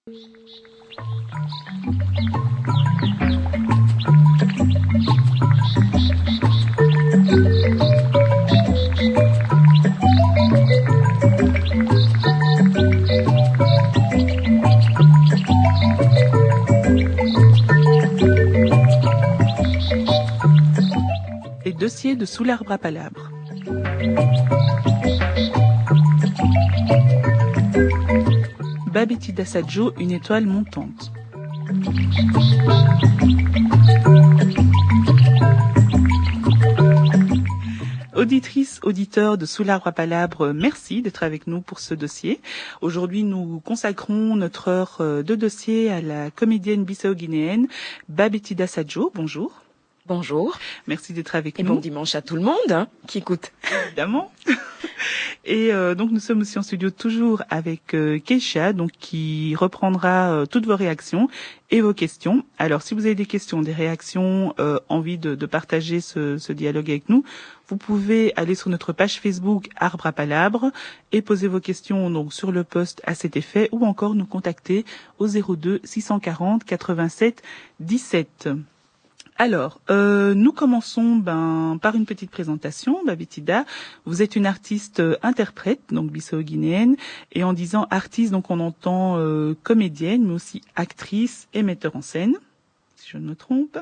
Les dossiers de Sous l'arbre à palabres. Babetida Sadjo, une étoile montante. Auditrices, auditeurs de Sous l'arbre à palabres, merci d'être avec nous pour ce dossier. Aujourd'hui, nous consacrons notre heure de dossier à la comédienne bissau-guinéenne Babetida Sadjo. Bonjour. Bonjour. Merci d'être avec nous. Et bon dimanche à tout le monde qui écoute. Évidemment. Et donc nous sommes aussi en studio toujours avec Keisha, donc qui reprendra toutes vos réactions et vos questions. Alors si vous avez des questions, des réactions, envie de partager ce dialogue avec nous, vous pouvez aller sur notre page Facebook Arbre à Palabres et poser vos questions donc sur le post à cet effet, ou encore nous contacter au 02 640 87 17. Alors, nous commençons par une petite présentation. Babetida, vous êtes une artiste interprète, donc bissau-guinéenne, et en disant artiste, donc on entend comédienne, mais aussi actrice et metteur en scène, si je ne me trompe.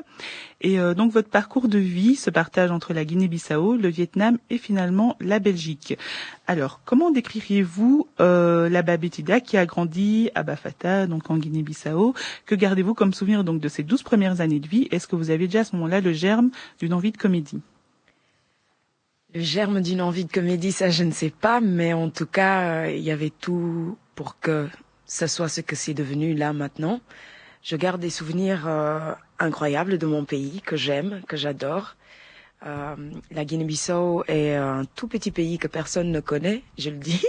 Et donc votre parcours de vie se partage entre la Guinée-Bissau, le Vietnam et finalement la Belgique. Alors, comment décririez-vous la Babetida qui a grandi à Bafata, donc en Guinée-Bissau? Que gardez-vous comme souvenir donc de ces 12 premières années de vie? Est-ce que vous avez déjà à ce moment-là le germe d'une envie de comédie? Le germe d'une envie de comédie, ça je ne sais pas, mais en tout cas, il y avait tout pour que ça soit ce que c'est devenu là maintenant. Je garde des souvenirs incroyables de mon pays, que j'aime, que j'adore. La Guinée-Bissau est un tout petit pays que personne ne connaît, je le dis.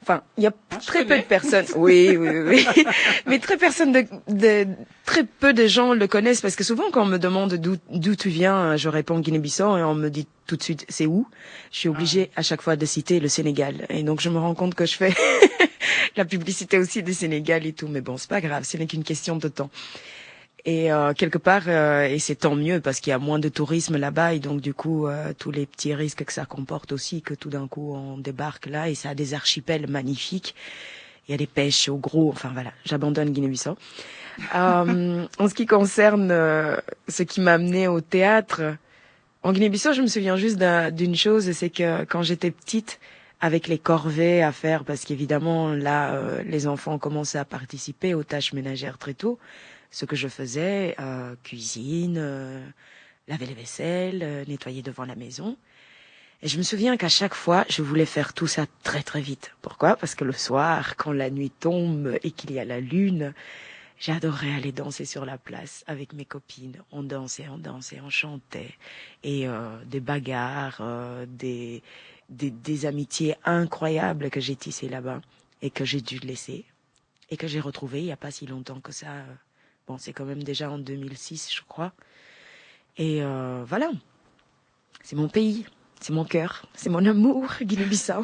Enfin, il y a très peu de personnes. Oui. Mais très peu de gens le connaissent parce que souvent quand on me demande d'où tu viens, je réponds Guinée-Bissau et on me dit tout de suite c'est où. Je suis obligée à chaque fois de citer le Sénégal et donc je me rends compte que je fais la publicité aussi du Sénégal et tout. Mais bon, c'est pas grave, ce n'est qu'une question de temps. Et quelque part, et c'est tant mieux parce qu'il y a moins de tourisme là-bas et donc du coup tous les petits risques que ça comporte aussi, que tout d'un coup on débarque là et ça a des archipels magnifiques. Il y a des pêches au gros, enfin voilà, j'abandonne Guinée-Bissau. En ce qui concerne ce qui m'a amené au théâtre, en Guinée-Bissau, je me souviens juste d'une chose, c'est que quand j'étais petite, avec les corvées à faire, parce qu'évidemment là les enfants commençaient à participer aux tâches ménagères très tôt. Ce que je faisais, cuisine, laver les vaisselles, nettoyer devant la maison. Et je me souviens qu'à chaque fois, je voulais faire tout ça très très vite. Pourquoi? Parce que le soir, quand la nuit tombe et qu'il y a la lune, j'adorais aller danser sur la place avec mes copines. On dansait, on chantait. Et des bagarres, des amitiés incroyables que j'ai tissées là-bas et que j'ai dû laisser. Et que j'ai retrouvé il n'y a pas si longtemps que ça. Bon, c'est quand même déjà en 2006, je crois. Et voilà, c'est mon pays, c'est mon cœur, c'est mon amour, Guinée-Bissau.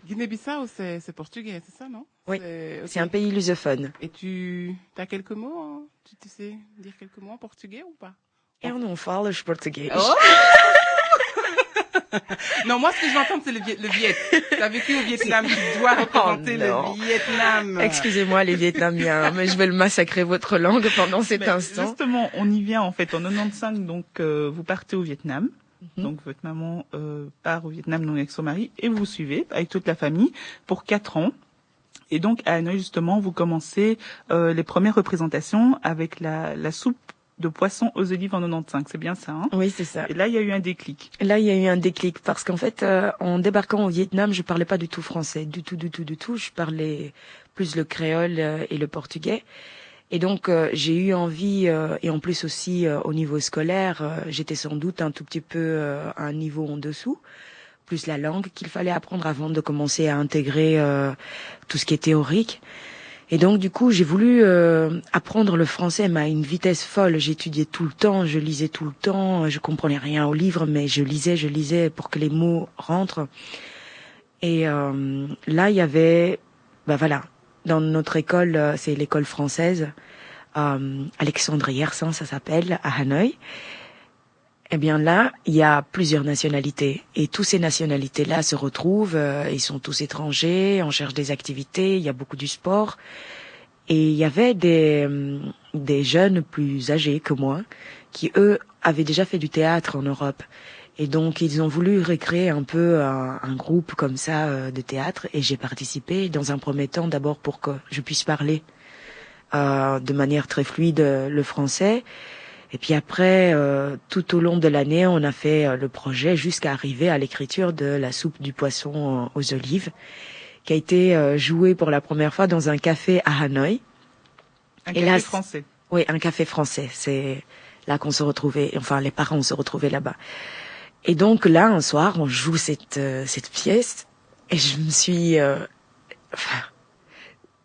Guinée-Bissau, c'est portugais, c'est ça, non? Oui, c'est un pays lusophone. Et tu as quelques mots, hein? Tu sais dire quelques mots en portugais ou pas? Eu não falo português. Oh non, moi, ce que je veux entendre, c'est le Viet. Tu as vécu au Vietnam, tu dois représenter le Vietnam. Excusez-moi, les Vietnamiens, mais je vais le massacrer votre langue pendant cet instant. Justement, on y vient en fait en 95, donc vous partez au Vietnam. Donc votre maman part au Vietnam donc, avec son mari et vous suivez avec toute la famille pour 4 ans. Et donc à Hanoï, justement, vous commencez les premières représentations avec la soupe de poisson aux olives en 95, c'est bien ça, hein? Oui, c'est ça. Et là, il y a eu un déclic. Là, il y a eu un déclic parce qu'en fait, en débarquant au Vietnam, je parlais pas du tout français, du tout. Je parlais plus le créole et le portugais. Et donc, j'ai eu envie, et en plus aussi au niveau scolaire, j'étais sans doute un tout petit peu à un niveau en dessous, plus la langue qu'il fallait apprendre avant de commencer à intégrer tout ce qui est théorique. Et donc, du coup, j'ai voulu apprendre le français, mais à une vitesse folle. J'étudiais tout le temps, je lisais tout le temps, je comprenais rien au livre, mais je lisais pour que les mots rentrent. Et là, il y avait, voilà, dans notre école, c'est l'école française, Alexandre Yersin, ça s'appelle, à Hanoï. Eh bien là, il y a plusieurs nationalités et toutes ces nationalités-là se retrouvent. Ils sont tous étrangers, on cherche des activités, il y a beaucoup du sport. Et il y avait des jeunes plus âgés que moi qui, eux, avaient déjà fait du théâtre en Europe. Et donc, ils ont voulu recréer un peu un groupe comme ça de théâtre. Et j'ai participé dans un premier temps d'abord pour que je puisse parler de manière très fluide le français. Et puis après, tout au long de l'année, on a fait le projet jusqu'à arriver à l'écriture de la soupe du poisson aux olives, qui a été jouée pour la première fois dans un café à Hanoï. Un café français. Oui, un café français. C'est là qu'on se retrouvait, enfin les parents se retrouvaient là-bas. Et donc là, un soir, on joue cette pièce et je me suis...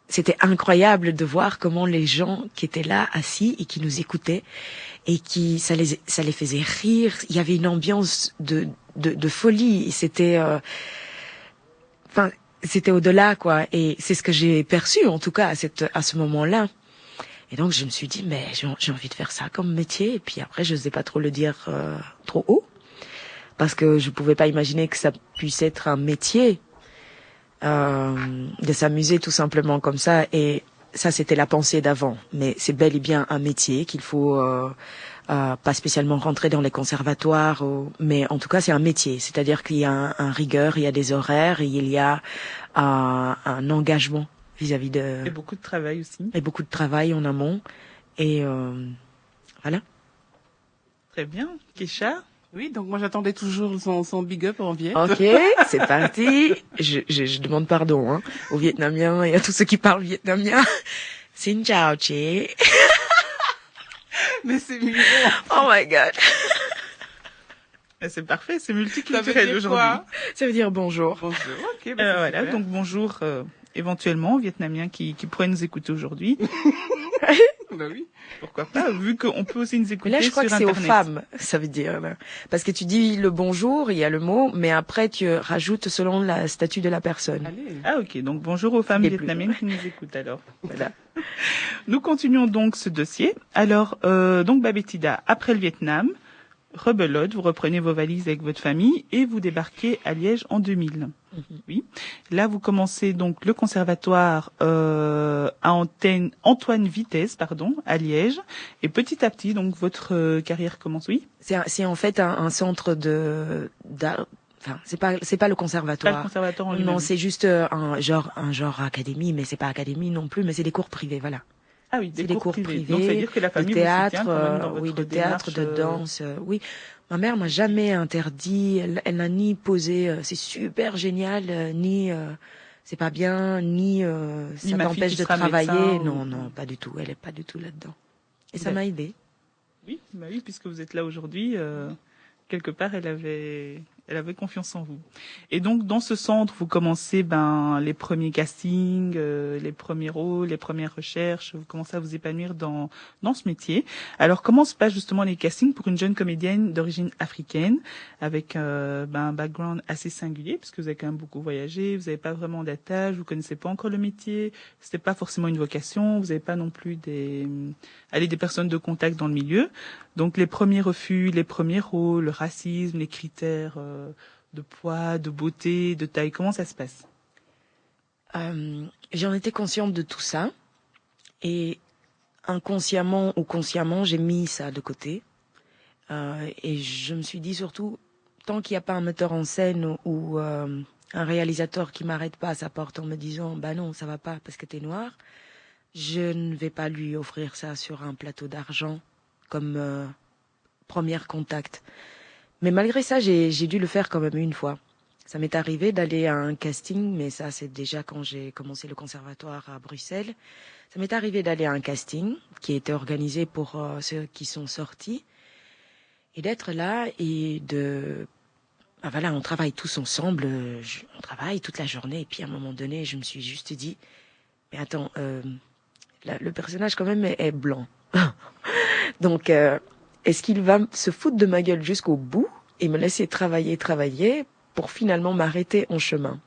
c'était incroyable de voir comment les gens qui étaient là assis et qui nous écoutaient et qui ça les faisait rire. Il y avait une ambiance de folie. C'était c'était au-delà, quoi. Et c'est ce que j'ai perçu, en tout cas, à ce moment-là. Et donc, je me suis dit, mais j'ai envie de faire ça comme métier. Et puis après, je n'osais pas trop le dire trop haut. Parce que je pouvais pas imaginer que ça puisse être un métier. De s'amuser tout simplement comme ça. Et ça, c'était la pensée d'avant. Mais c'est bel et bien un métier qu'il faut pas spécialement rentrer dans les conservatoires. Mais en tout cas, c'est un métier. C'est-à-dire qu'il y a un rigueur, il y a des horaires, et il y a un engagement vis-à-vis de... Et beaucoup de travail aussi. Et beaucoup de travail en amont. Et voilà. Très bien. Kesha? Oui, donc moi j'attendais toujours son big up en Viet. Ok, c'est parti. Je demande pardon aux Vietnamiens et à tous ceux qui parlent vietnamien. Xin chào chị. Mais c'est mignon. Oh my god. C'est parfait, c'est multiculturel aujourd'hui. Ça veut dire bonjour. Bonjour, ok. Voilà, donc bonjour éventuellement aux Vietnamiens qui pourraient nous écouter aujourd'hui. Bah oui. Pourquoi pas, vu qu'on peut aussi nous écouter là, je crois sur que c'est Internet. aux femmes, ça veut dire. Là. Parce que tu dis le bonjour, il y a le mot, mais après tu rajoutes selon la statut de la personne. Allez. Ah ok, donc bonjour aux femmes vietnamiennes qui nous écoutent alors. Voilà. Nous continuons donc ce dossier. Alors, donc Babetida, après le Vietnam, rebelote, vous reprenez vos valises avec votre famille et vous débarquez à Liège en 2000. Oui. Là, vous commencez donc le conservatoire à Antoine Vitesse, à Liège. Et petit à petit, donc votre carrière commence. Oui. C'est en fait un centre d'art. Enfin, c'est pas le conservatoire. Pas le conservatoire en lui-même. Non, c'est juste un genre académie, mais c'est pas académie non plus, mais c'est des cours privés, voilà. Ah oui, des cours privés. Donc, ça veut dire que la famille de théâtre, vous soutient quand même dans votre oui, de théâtre, démarche, de danse, oui. Ma mère m'a jamais interdit, elle n'a ni posé, c'est super génial, ni c'est pas bien, ni ça t'empêche de travailler. Médecin, non, pas du tout. Elle est pas du tout là-dedans. Et ça m'a aidé. Oui, bah oui, puisque vous êtes là aujourd'hui, quelque part, elle avait confiance en vous. Et donc, dans ce centre, vous commencez, les premiers castings, les premiers rôles, les premières recherches, vous commencez à vous épanouir dans ce métier. Alors, comment se passent justement les castings pour une jeune comédienne d'origine africaine, avec, un background assez singulier, puisque vous avez quand même beaucoup voyagé, vous n'avez pas vraiment d'attache, vous connaissez pas encore le métier, c'était pas forcément une vocation, vous n'avez pas non plus des personnes de contact dans le milieu. Donc les premiers refus, les premiers rôles, le racisme, les critères de poids, de beauté, de taille, comment ça se passe? J'en étais consciente de tout ça et inconsciemment ou consciemment, j'ai mis ça de côté. Et je me suis dit surtout, tant qu'il n'y a pas un metteur en scène ou un réalisateur qui m'arrête pas à sa porte en me disant « bah non, ça va pas parce que t'es noir », je ne vais pas lui offrir ça sur un plateau d'argent comme premier contact. Mais malgré ça, j'ai dû le faire quand même une fois. Ça m'est arrivé d'aller à un casting, mais ça c'est déjà quand j'ai commencé le conservatoire à Bruxelles. Ça m'est arrivé d'aller à un casting qui était organisé pour ceux qui sont sortis et d'être là et voilà, on travaille tous ensemble, on travaille toute la journée et puis à un moment donné, je me suis juste dit, mais attends, le personnage quand même est blanc. Donc, est-ce qu'il va se foutre de ma gueule jusqu'au bout et me laisser travailler pour finalement m'arrêter en chemin?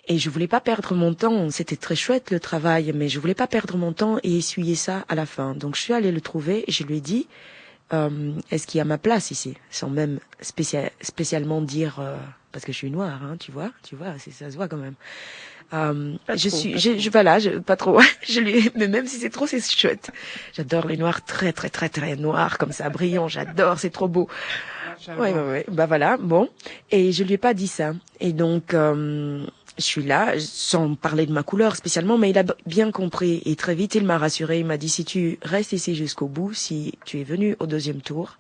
Et je voulais pas perdre mon temps. C'était très chouette le travail, mais je voulais pas perdre mon temps et essuyer ça à la fin. Donc je suis allée le trouver et je lui ai dit, est-ce qu'il y a ma place ici, sans même spécialement dire parce que je suis noire, hein, tu vois, ça se voit quand même. Pas trop. Mais même si c'est trop, c'est chouette. J'adore les noirs très très très très noirs comme ça, brillants. J'adore, c'est trop beau. Ouais. Bah voilà, bon. Et je lui ai pas dit ça. Et donc, je suis là, sans parler de ma couleur spécialement, mais il a bien compris. Et très vite, il m'a rassuré. Il m'a dit, si tu restes ici jusqu'au bout, si tu es venu au deuxième tour,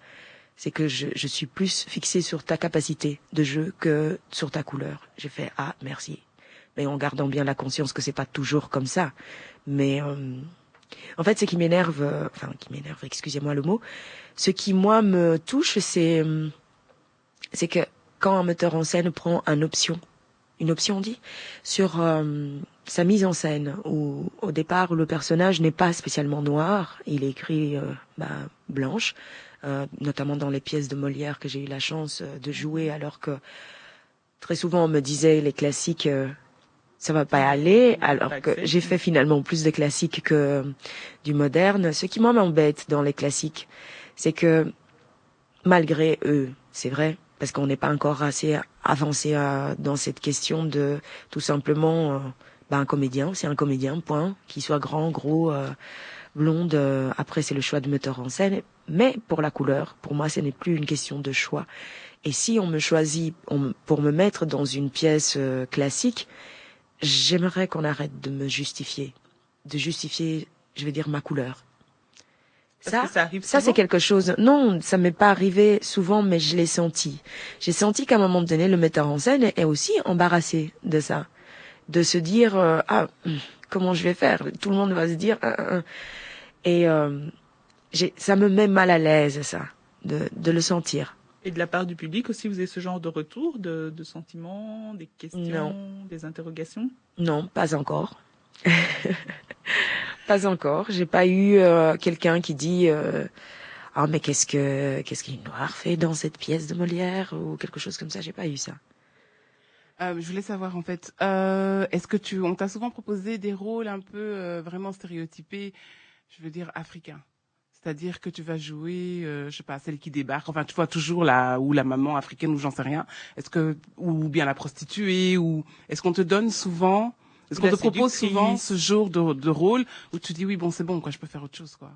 c'est que je suis plus fixée sur ta capacité de jeu que sur ta couleur. J'ai fait, ah, merci. Mais en gardant bien la conscience que c'est pas toujours comme ça. Mais en fait, ce qui m'énerve, excusez-moi le mot, ce qui moi me touche, c'est que quand un metteur en scène prend une option on dit, sur sa mise en scène, où au départ le personnage n'est pas spécialement noir, il est écrit blanche, notamment dans les pièces de Molière que j'ai eu la chance de jouer, alors que très souvent on me disait les classiques ça va pas aller, alors que j'ai fait finalement plus de classiques que du moderne. Ce qui moi m'embête dans les classiques, c'est que malgré eux, c'est vrai, parce qu'on n'est pas encore assez avancé dans cette question de tout simplement un comédien, c'est un comédien, point, qu'il soit grand, gros, blonde, après c'est le choix de metteur en scène, mais pour la couleur, pour moi ce n'est plus une question de choix. Et si on me choisit pour me mettre dans une pièce classique, j'aimerais qu'on arrête de me justifier, je vais dire, ma couleur. Ça c'est quelque chose. Non, ça m'est pas arrivé souvent, mais je l'ai senti. J'ai senti qu'à un moment donné, le metteur en scène est aussi embarrassé de ça, de se dire comment je vais faire. Tout le monde va se dire et ça me met mal à l'aise ça, de le sentir. Et de la part du public aussi, vous avez ce genre de retour, de sentiments, des questions, des interrogations? Non, pas encore. Pas encore. J'ai pas eu quelqu'un qui dit mais qu'est-ce qu'une noire fait dans cette pièce de Molière ou quelque chose comme ça. J'ai pas eu ça. Je voulais savoir en fait, est-ce que on t'a souvent proposé des rôles un peu vraiment stéréotypés, je veux dire africains? C'est-à-dire que tu vas jouer, je sais pas, celle qui débarque. Enfin, tu vois toujours ou la maman africaine ou j'en sais rien. Ou bien la prostituée ou est-ce qu'on te donne souvent, est-ce qu'on te propose souvent ce genre de rôle où tu dis oui bon c'est bon quoi, je peux faire autre chose quoi.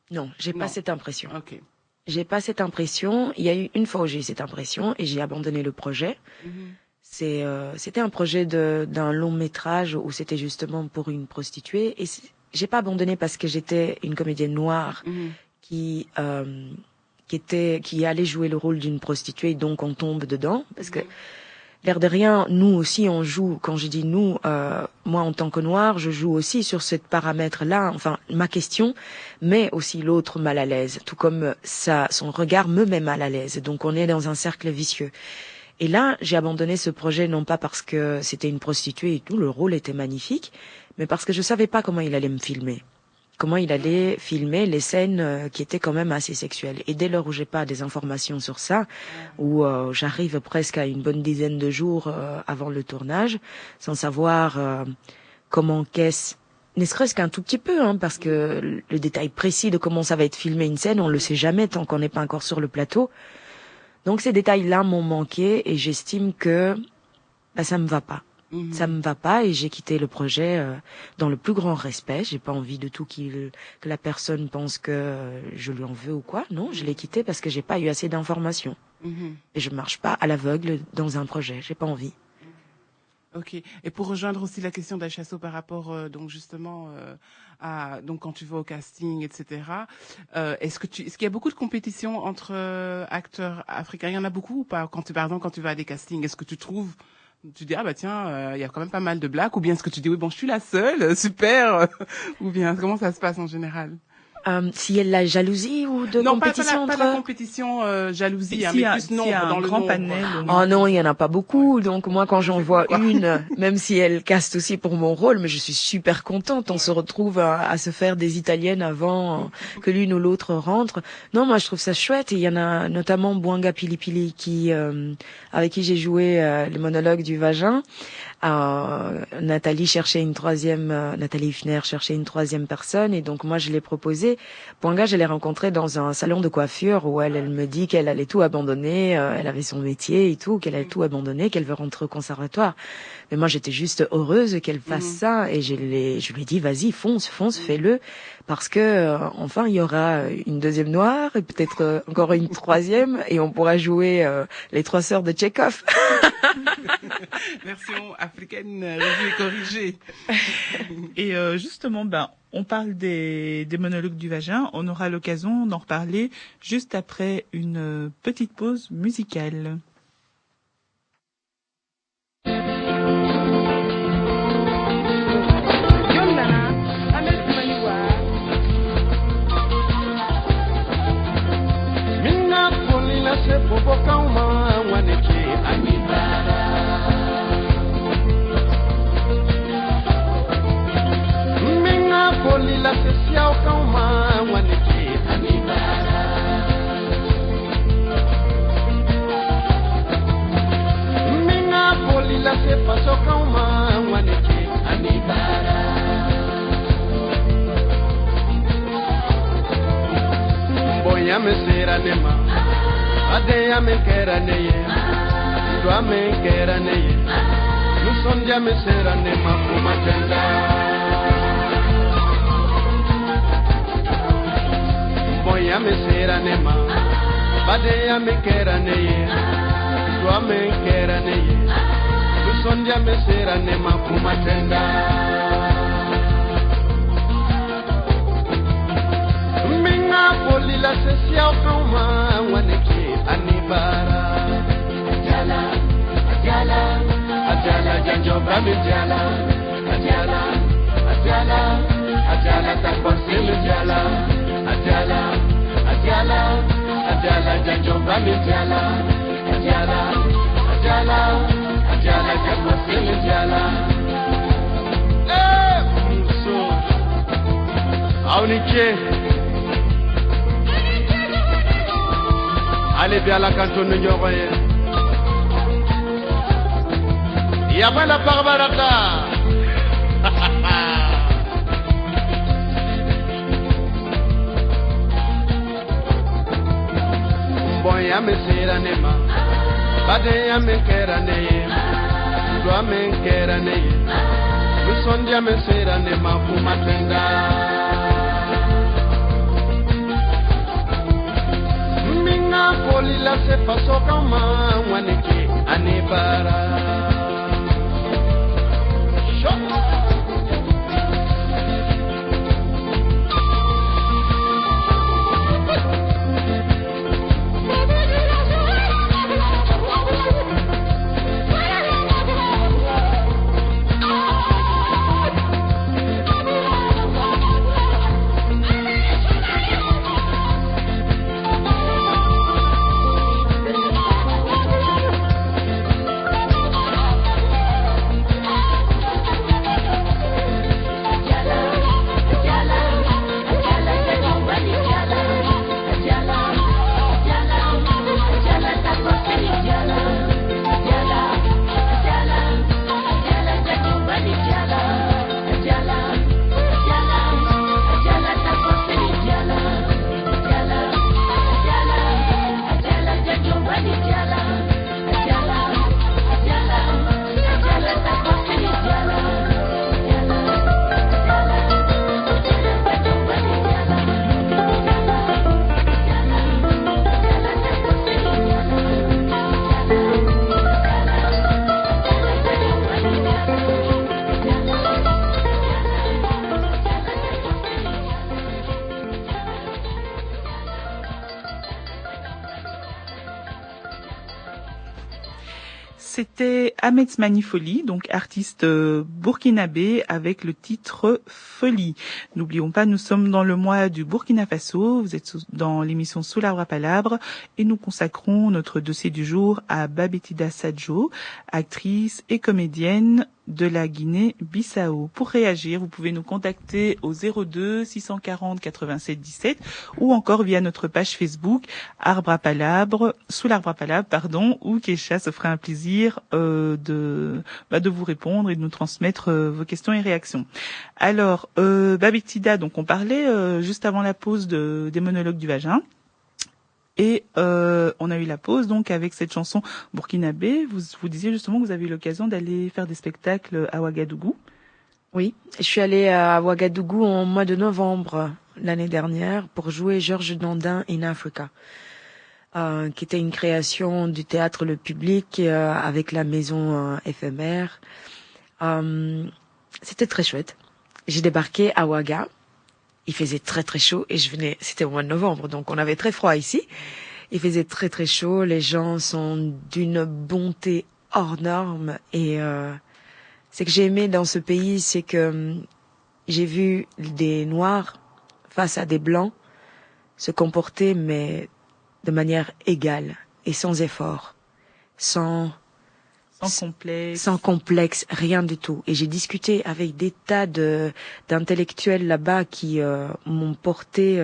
Non, j'ai pas cette impression. Ok. J'ai pas cette impression. Il y a eu une fois où j'ai eu cette impression et j'ai abandonné le projet. C'était un projet d'un long métrage où c'était justement pour une prostituée et j'ai pas abandonné parce que j'étais une comédienne noire qui allait jouer le rôle d'une prostituée, donc on tombe dedans parce que l'air de rien, nous aussi on joue. Quand je dis nous, moi en tant que noire, je joue aussi sur ce paramètre-là. Enfin, ma question, mais aussi l'autre mal à l'aise, tout comme son regard me met mal à l'aise. Donc on est dans un cercle vicieux. Et là, j'ai abandonné ce projet non pas parce que c'était une prostituée et tout, le rôle était magnifique, mais parce que je savais pas comment il allait me filmer. Comment il allait filmer les scènes qui étaient quand même assez sexuelles. Et dès lors où j'ai pas des informations sur ça, où j'arrive presque à une bonne dizaine de jours avant le tournage, sans savoir comment ne serait-ce qu'un tout petit peu, parce que le détail précis de comment ça va être filmé une scène, on le sait jamais tant qu'on n'est pas encore sur le plateau. Donc ces détails-là m'ont manqué et j'estime que ça me va pas. Ça me va pas et j'ai quitté le projet dans le plus grand respect. J'ai pas envie de tout que la personne pense que je lui en veux ou quoi. Non, je l'ai quitté parce que j'ai pas eu assez d'informations. Et je marche pas à l'aveugle dans un projet. J'ai pas envie. Ok. Et pour rejoindre aussi la question d'Achasso par rapport donc justement donc quand tu vas au casting, etc. Est-ce qu'il y a beaucoup de compétition entre acteurs africains? Il y en a beaucoup ou pas? Par exemple, quand tu vas à des castings, est-ce que tu dis tiens, il y a quand même pas mal de blacks, ou bien est-ce que tu dis oui bon je suis la seule, super, ou bien comment ça se passe en général? S'il y a de la jalousie ou de Non, compétition pas entre... la compétition jalousie, S'il y mais a- plus s'il y nombre a un dans le grand nombre. panel, Oh non, il y en a pas beaucoup. Donc moi, quand j'en vois une, même si elle caste aussi pour mon rôle, mais je suis super contente. On se retrouve à se faire des italiennes avant que l'une ou l'autre rentre. Non, moi je trouve ça chouette. Et il y en a notamment Bouanga Pilipili qui, avec qui j'ai joué le monologue du vagin. Nathalie Hüfner cherchait une troisième personne et donc moi je l'ai proposé. Bouanga, je l'ai rencontrée dans un salon de coiffure où elle me dit qu'elle allait tout abandonner, elle avait son métier et tout, qu'elle allait tout abandonner, qu'elle veut rentrer au conservatoire. Mais moi j'étais juste heureuse qu'elle fasse ça et je lui ai dit vas-y fonce, fais-le parce que enfin il y aura une deuxième noire et peut-être encore une troisième et on pourra jouer les trois sœurs de Tchekhov. Version africaine revue et corrigée. Et justement, on parle des monologues du vagin. On aura l'occasion d'en reparler juste après une petite pause musicale. La social calma waniki anibara Minga poli la se paso calma waniki anibara Boya me sera nema Adeya me kera neye Dua me kera neye Lusondia me sera nema kumatenda Boya me sera nema, badeya me kera neye, dua me kera neye, lusondia me sera nema kumatenda. Minga poli la sesia kama waneki anibara. Ajala, ajala, ajala janjo bami jala, ajala, ajala, ajala takwasi mi jala. Ajala, ajala, ajala, janjo bami jala. Ajala, ajala, ajala, janjo bami jala. Muso, auniche. Ale biala kanto nyogoye. Yabala parbaraka. Boya me sera nema, badeya me kera neye, dua me kera neye, lusondia me sera nema kumatenda. Minga poli la se paso kama waniki anibara. C'était Ahmed Smani Foli, donc artiste burkinabé avec le titre Folie. N'oublions pas, nous sommes dans le mois du Burkina Faso, vous êtes dans l'émission Sous l'arbre à palabres et nous consacrons notre dossier du jour à Babetida Sadjo, actrice et comédienne de la Guinée-Bissau. Pour réagir, vous pouvez nous contacter au 02 640 87 17 ou encore via notre page Facebook Arbre à Palabre, Sous l'arbre à Palabre, où Keisha se fera un plaisir de vous répondre et de nous transmettre vos questions et réactions. Alors, Babetida, donc on parlait juste avant la pause des monologues du vagin. Et on a eu la pause donc avec cette chanson burkinabé. Vous disiez justement que vous avez eu l'occasion d'aller faire des spectacles à Ouagadougou. Oui, je suis allée à Ouagadougou en mois de novembre l'année dernière pour jouer Georges Dandin in Africa, qui était une création du théâtre Le Public avec la maison éphémère. C'était très chouette. J'ai débarqué à Ouaga. Il faisait très très chaud et c'était au mois de novembre, donc on avait très froid ici. Il faisait très très chaud, les gens sont d'une bonté hors norme et ce que j'ai aimé dans ce pays, c'est que j'ai vu des Noirs face à des Blancs se comporter mais de manière égale et sans effort, sans complexe, rien du tout. Et j'ai discuté avec des tas d'intellectuels là-bas qui m'ont porté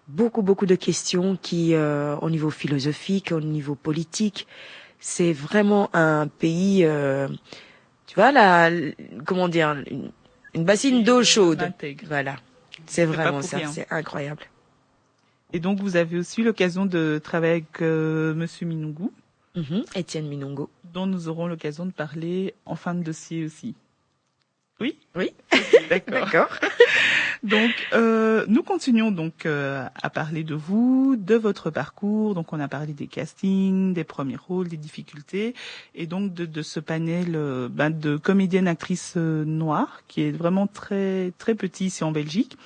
beaucoup de questions qui, au niveau philosophique, au niveau politique, c'est vraiment un pays, tu vois là, comment dire, une bassine d'eau chaude. Voilà, c'est vraiment ça, c'est incroyable. Et donc vous avez aussi l'occasion de travailler avec Monsieur Minungu. Étienne Minungu. Dont nous aurons l'occasion de parler en fin de dossier aussi. Oui? Oui. D'accord. Donc, nous continuons donc à parler de vous, de votre parcours. Donc, on a parlé des castings, des premiers rôles, des difficultés, et donc de ce panel de comédiennes actrices noires qui est vraiment très très petit ici en Belgique.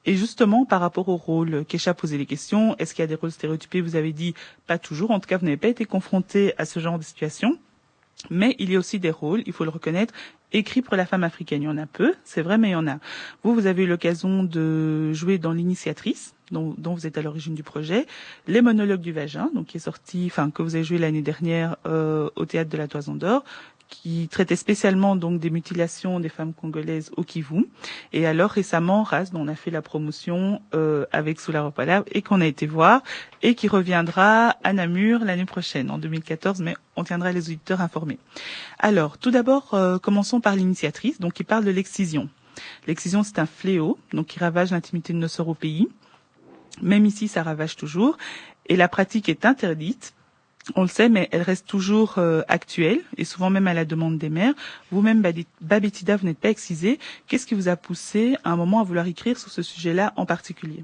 Et justement, par rapport au rôle, Keisha posait les questions. Est-ce qu'il y a des rôles stéréotypés? Vous avez dit pas toujours. En tout cas, vous n'avez pas été confronté à ce genre de situation. Mais il y a aussi des rôles, il faut le reconnaître, écrits pour la femme africaine. Il y en a peu, c'est vrai, mais il y en a. Vous avez eu l'occasion de jouer dans L'Initiatrice, dont vous êtes à l'origine du projet, Les Monologues du Vagin, donc qui est sorti, que vous avez joué l'année dernière au Théâtre de la Toison d'Or, qui traitait spécialement donc des mutilations des femmes congolaises au Kivu. Et alors récemment, Ras, dont on a fait la promotion avec Sous l'arbre à palabres et qu'on a été voir, et qui reviendra à Namur l'année prochaine, en 2014, mais on tiendra les auditeurs informés. Alors, tout d'abord, commençons par L'Initiatrice, donc qui parle de l'excision. L'excision, c'est un fléau, donc qui ravage l'intimité de nos sœurs au pays. Même ici, ça ravage toujours, et la pratique est interdite. On le sait, mais elle reste toujours actuelle, et souvent même à la demande des mères. Vous-même, Babetida, vous n'êtes pas excisée. Qu'est-ce qui vous a poussé à un moment à vouloir écrire sur ce sujet-là en particulier?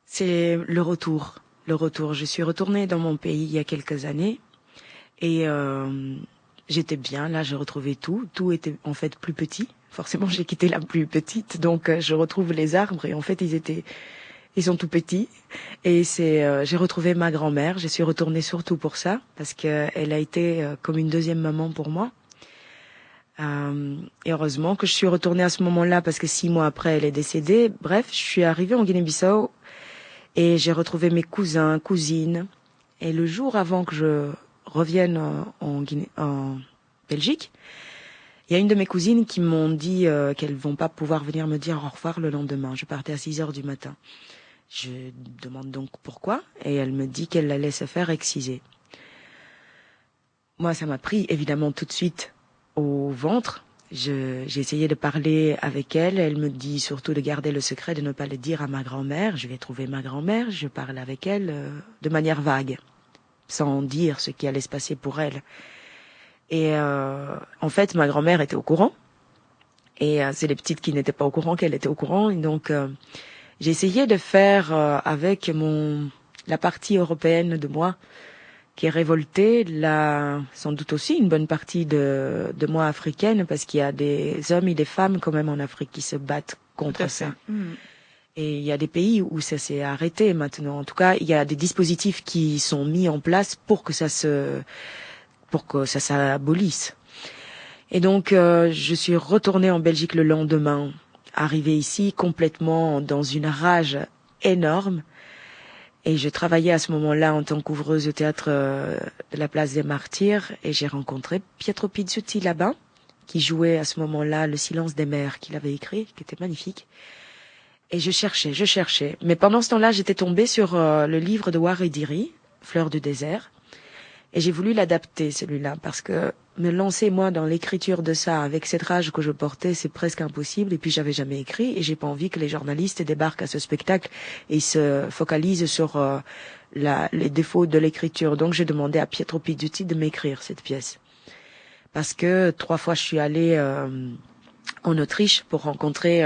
C'est le retour. Je suis retournée dans mon pays il y a quelques années, et j'étais bien. Là, j'ai retrouvé tout. Tout était en fait plus petit. Forcément, j'ai quitté la plus petite, donc je retrouve les arbres, et en fait, ils sont tout petits, et j'ai retrouvé ma grand-mère. Je suis retournée surtout pour ça, parce que elle a été comme une deuxième maman pour moi. Et heureusement que je suis retournée à ce moment-là, parce que 6 mois après, elle est décédée. Bref, je suis arrivée en Guinée-Bissau, et j'ai retrouvé mes cousins, cousines. Et le jour avant que je revienne en Belgique, il y a une de mes cousines qui m'ont dit qu'elles vont pas pouvoir venir me dire au revoir le lendemain. Je partais à 6h du matin. Je demande donc pourquoi, et elle me dit qu'elle allait se faire exciser. Moi, ça m'a pris évidemment tout de suite au ventre. J'ai essayé de parler avec elle. Elle me dit surtout de garder le secret, de ne pas le dire à ma grand-mère. Je vais trouver ma grand-mère. Je parle avec elle de manière vague, sans dire ce qui allait se passer pour elle. Et en fait, ma grand-mère était au courant. Et c'est les petites qui n'étaient pas au courant qu'elle était au courant. Et donc, j'ai essayé de faire avec la partie européenne de moi qui est révoltée, sans doute aussi une bonne partie de moi africaine, parce qu'il y a des hommes et des femmes quand même en Afrique qui se battent contre ça. Et il y a des pays où ça s'est arrêté maintenant. En tout cas, il y a des dispositifs qui sont mis en place pour que ça s'abolisse. Et donc, je suis retournée en Belgique le lendemain, arrivée ici complètement dans une rage énorme. Et je travaillais à ce moment-là en tant qu'ouvreuse au théâtre de la Place des Martyrs, et j'ai rencontré Pietro Pizzuti là-bas, qui jouait à ce moment-là Le Silence des mers, qu'il avait écrit, qui était magnifique. Et je cherchais. Mais pendant ce temps-là, j'étais tombée sur le livre de Waridiri, Fleurs du désert. Et j'ai voulu l'adapter, celui-là, parce que me lancer, moi, dans l'écriture de ça, avec cette rage que je portais, c'est presque impossible. Et puis, j'avais jamais écrit, et j'ai pas envie que les journalistes débarquent à ce spectacle et se focalisent sur les défauts de l'écriture. Donc, j'ai demandé à Pietro Pizzuti de m'écrire cette pièce. Parce que 3 fois, je suis allée en Autriche pour rencontrer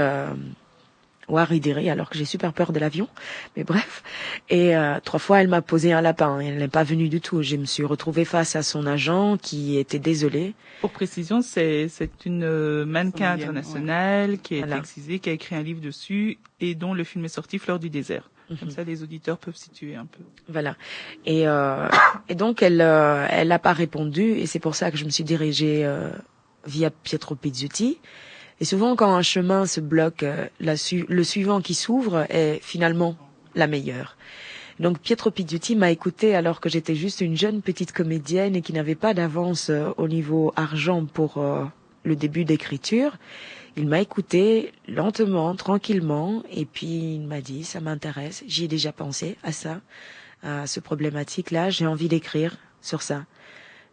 Waridiri, alors que j'ai super peur de l'avion, mais bref. Et 3 fois, elle m'a posé un lapin. Elle n'est pas venue du tout. Je me suis retrouvée face à son agent qui était désolé. Pour précision, c'est une mannequin internationale qui est Voilà. excisée, qui a écrit un livre dessus et dont le film est sorti, Fleurs du désert. Comme ça, les auditeurs peuvent situer un peu. Voilà. Et donc, elle a pas répondu, et c'est pour ça que je me suis dirigée via Pietro Pizzuti. Et souvent, quand un chemin se bloque, le suivant qui s'ouvre est finalement la meilleure. Donc, Pietro Pizzuti m'a écoutée alors que j'étais juste une jeune petite comédienne et qui n'avait pas d'avance au niveau argent pour le début d'écriture. Il m'a écoutée lentement, tranquillement, et puis il m'a dit, ça m'intéresse, j'y ai déjà pensé à ça, à ce problématique-là, j'ai envie d'écrire sur ça.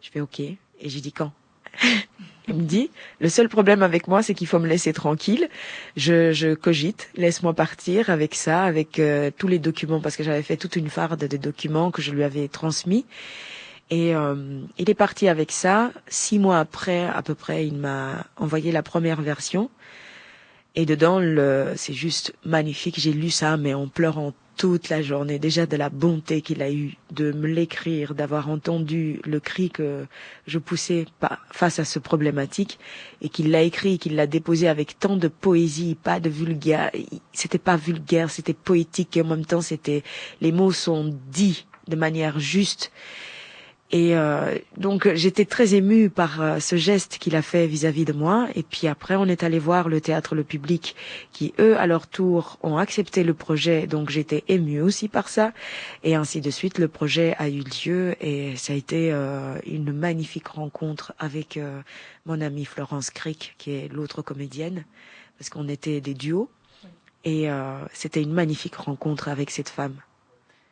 Je fais OK, et j'ai dit quand? Il me dit, le seul problème avec moi, c'est qu'il faut me laisser tranquille. Je cogite, laisse-moi partir avec ça, avec tous les documents, parce que j'avais fait toute une farde de documents que je lui avais transmis. Et il est parti avec ça. 6 mois après, à peu près, il m'a envoyé la première version. Et dedans, c'est juste magnifique. J'ai lu ça, mais en pleurant toute la journée. Déjà de la bonté qu'il a eue de me l'écrire, d'avoir entendu le cri que je poussais face à ce problématique, et qu'il l'a écrit, qu'il l'a déposé avec tant de poésie, pas de vulgaire. C'était pas vulgaire, c'était poétique, et en même temps, les mots sont dits de manière juste. Et donc j'étais très émue par ce geste qu'il a fait vis-à-vis de moi. Et puis après, on est allé voir le théâtre Le Public, qui eux, à leur tour, ont accepté le projet. Donc j'étais émue aussi par ça. Et ainsi de suite, le projet a eu lieu, et ça a été une magnifique rencontre avec mon amie Florence Crick, qui est l'autre comédienne, parce qu'on était des duos. Et c'était une magnifique rencontre avec cette femme.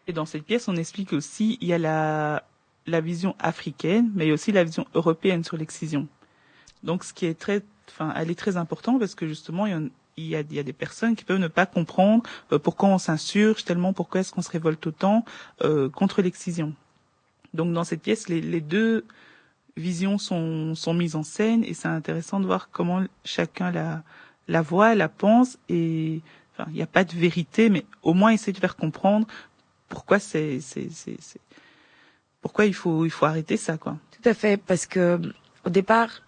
Et dans cette pièce, on explique aussi, il y a la vision africaine, mais il y a aussi la vision européenne sur l'excision. Donc, ce qui est elle est très important, parce que justement, il y a des personnes qui peuvent ne pas comprendre pourquoi on s'insurge tellement, pourquoi est-ce qu'on se révolte autant contre l'excision. Donc, dans cette pièce, les deux visions sont mises en scène, et c'est intéressant de voir comment chacun la voit, la pense, et il n'y a pas de vérité, mais au moins essayer de faire comprendre pourquoi pourquoi il faut arrêter ça, quoi. Tout à fait, parce que au départ,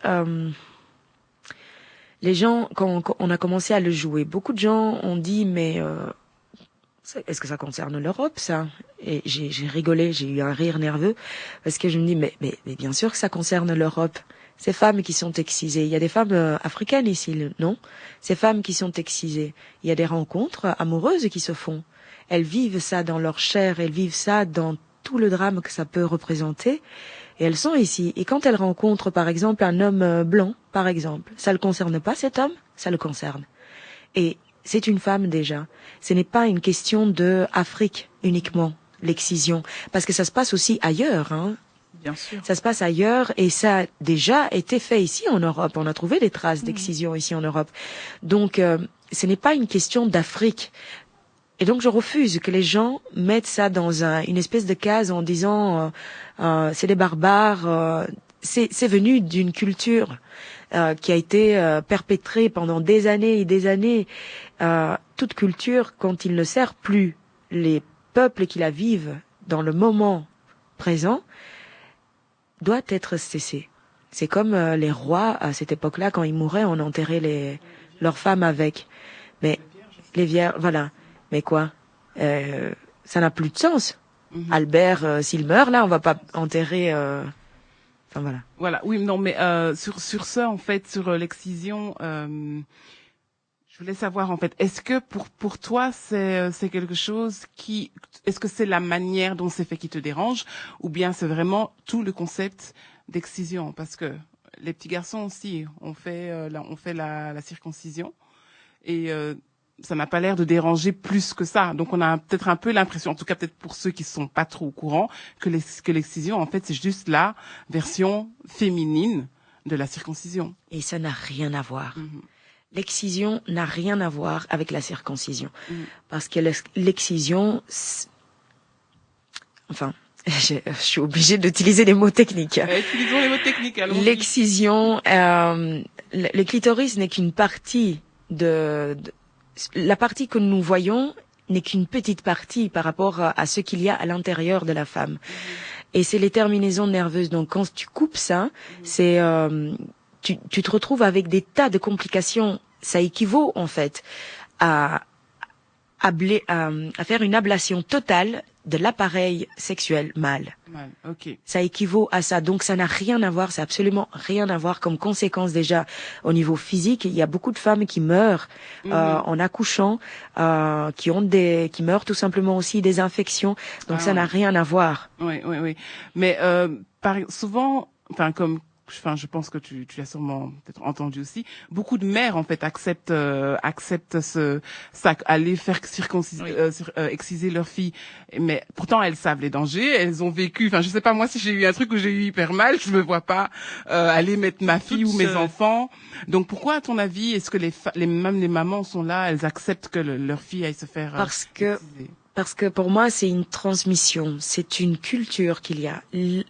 les gens, quand on a commencé à le jouer, beaucoup de gens ont dit, mais est-ce que ça concerne l'Europe, ça? Et j'ai rigolé, j'ai eu un rire nerveux, parce que je me dis, mais bien sûr que ça concerne l'Europe. Ces femmes qui sont excisées, il y a des femmes africaines ici, non? Ces femmes qui sont excisées, il y a des rencontres amoureuses qui se font. Elles vivent ça dans leur chair, elles vivent ça dans tout le drame que ça peut représenter, et elles sont ici. Et quand elles rencontrent, par exemple, un homme blanc, par exemple, ça le concerne pas, cet homme? Ça le concerne. Et c'est une femme déjà. Ce n'est pas une question de Afrique uniquement, l'excision, parce que ça se passe aussi ailleurs, hein. Bien sûr. Ça se passe ailleurs, et ça a déjà été fait ici en Europe. On a trouvé des traces d'excision ici en Europe. Donc, ce n'est pas une question d'Afrique. Et donc je refuse que les gens mettent ça dans une espèce de case en disant c'est des barbares. C'est venu d'une culture qui a été perpétrée pendant des années et des années. Toute culture, quand il ne sert plus les peuples qui la vivent dans le moment présent, doit être cessée. C'est comme les rois à cette époque-là, quand ils mouraient, on enterrait leurs femmes avec. Mais les vierges, voilà. Mais quoi? Ça n'a plus de sens. Albert, s'il meurt, là, on va pas enterrer... Enfin, voilà. Voilà, oui, non, mais sur ça, en fait, sur l'excision, je voulais savoir, en fait, est-ce que pour toi, c'est quelque chose est-ce que c'est la manière dont c'est fait qui te dérange, ou bien c'est vraiment tout le concept d'excision? Parce que les petits garçons aussi, on fait la circoncision, et ça n'a pas l'air de déranger plus que ça. Donc on a peut-être un peu l'impression, en tout cas peut-être pour ceux qui sont pas trop au courant, que l'excision, en fait, c'est juste la version féminine de la circoncision. Et ça n'a rien à voir. L'excision n'a rien à voir avec la circoncision. Parce que l'excision... Enfin, je suis obligée d'utiliser des mots techniques. Utilisons les mots techniques, allons-y. L'excision, le clitoris n'est qu'une partie la partie que nous voyons n'est qu'une petite partie par rapport à ce qu'il y a à l'intérieur de la femme. Et c'est les terminaisons nerveuses. Donc quand tu coupes ça, c'est tu te retrouves avec des tas de complications. Ça équivaut en fait à faire une ablation totale de l'appareil sexuel mâle. Okay. Ça équivaut à ça. Donc ça n'a rien à voir, c'est absolument rien à voir comme conséquence déjà au niveau physique. Il y a beaucoup de femmes qui meurent en accouchant, qui meurent tout simplement aussi des infections. Donc ça n'a rien à voir. Oui. Mais souvent, je pense que tu l'as sûrement peut-être entendu aussi. Beaucoup de mères en fait acceptent aller faire exciser leur fille, mais pourtant elles savent les dangers, elles ont vécu. Enfin, je sais pas moi si j'ai eu un truc où j'ai eu hyper mal, je me vois pas aller mettre ma fille ou mes enfants. Donc pourquoi à ton avis est-ce que même les mamans sont là, elles acceptent que leur fille aille se faire Parce que pour moi, c'est une transmission, c'est une culture qu'il y a.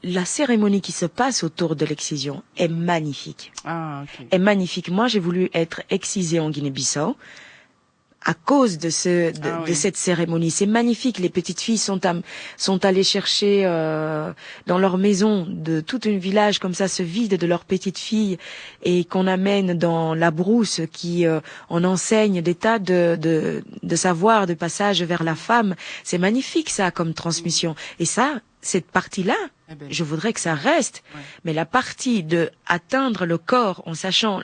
La cérémonie qui se passe autour de l'excision est magnifique. Est magnifique. Moi, j'ai voulu être excisée en Guinée-Bissau à cause de cette cérémonie. C'est magnifique. Les petites filles sont allées chercher dans leur maison de tout un village comme ça se vide de leurs petites filles et qu'on amène dans la brousse qui on enseigne des tas de savoirs de passage vers la femme. C'est magnifique ça comme transmission. Et ça, cette partie-là, je voudrais que ça reste. Mais la partie de atteindre le corps en sachant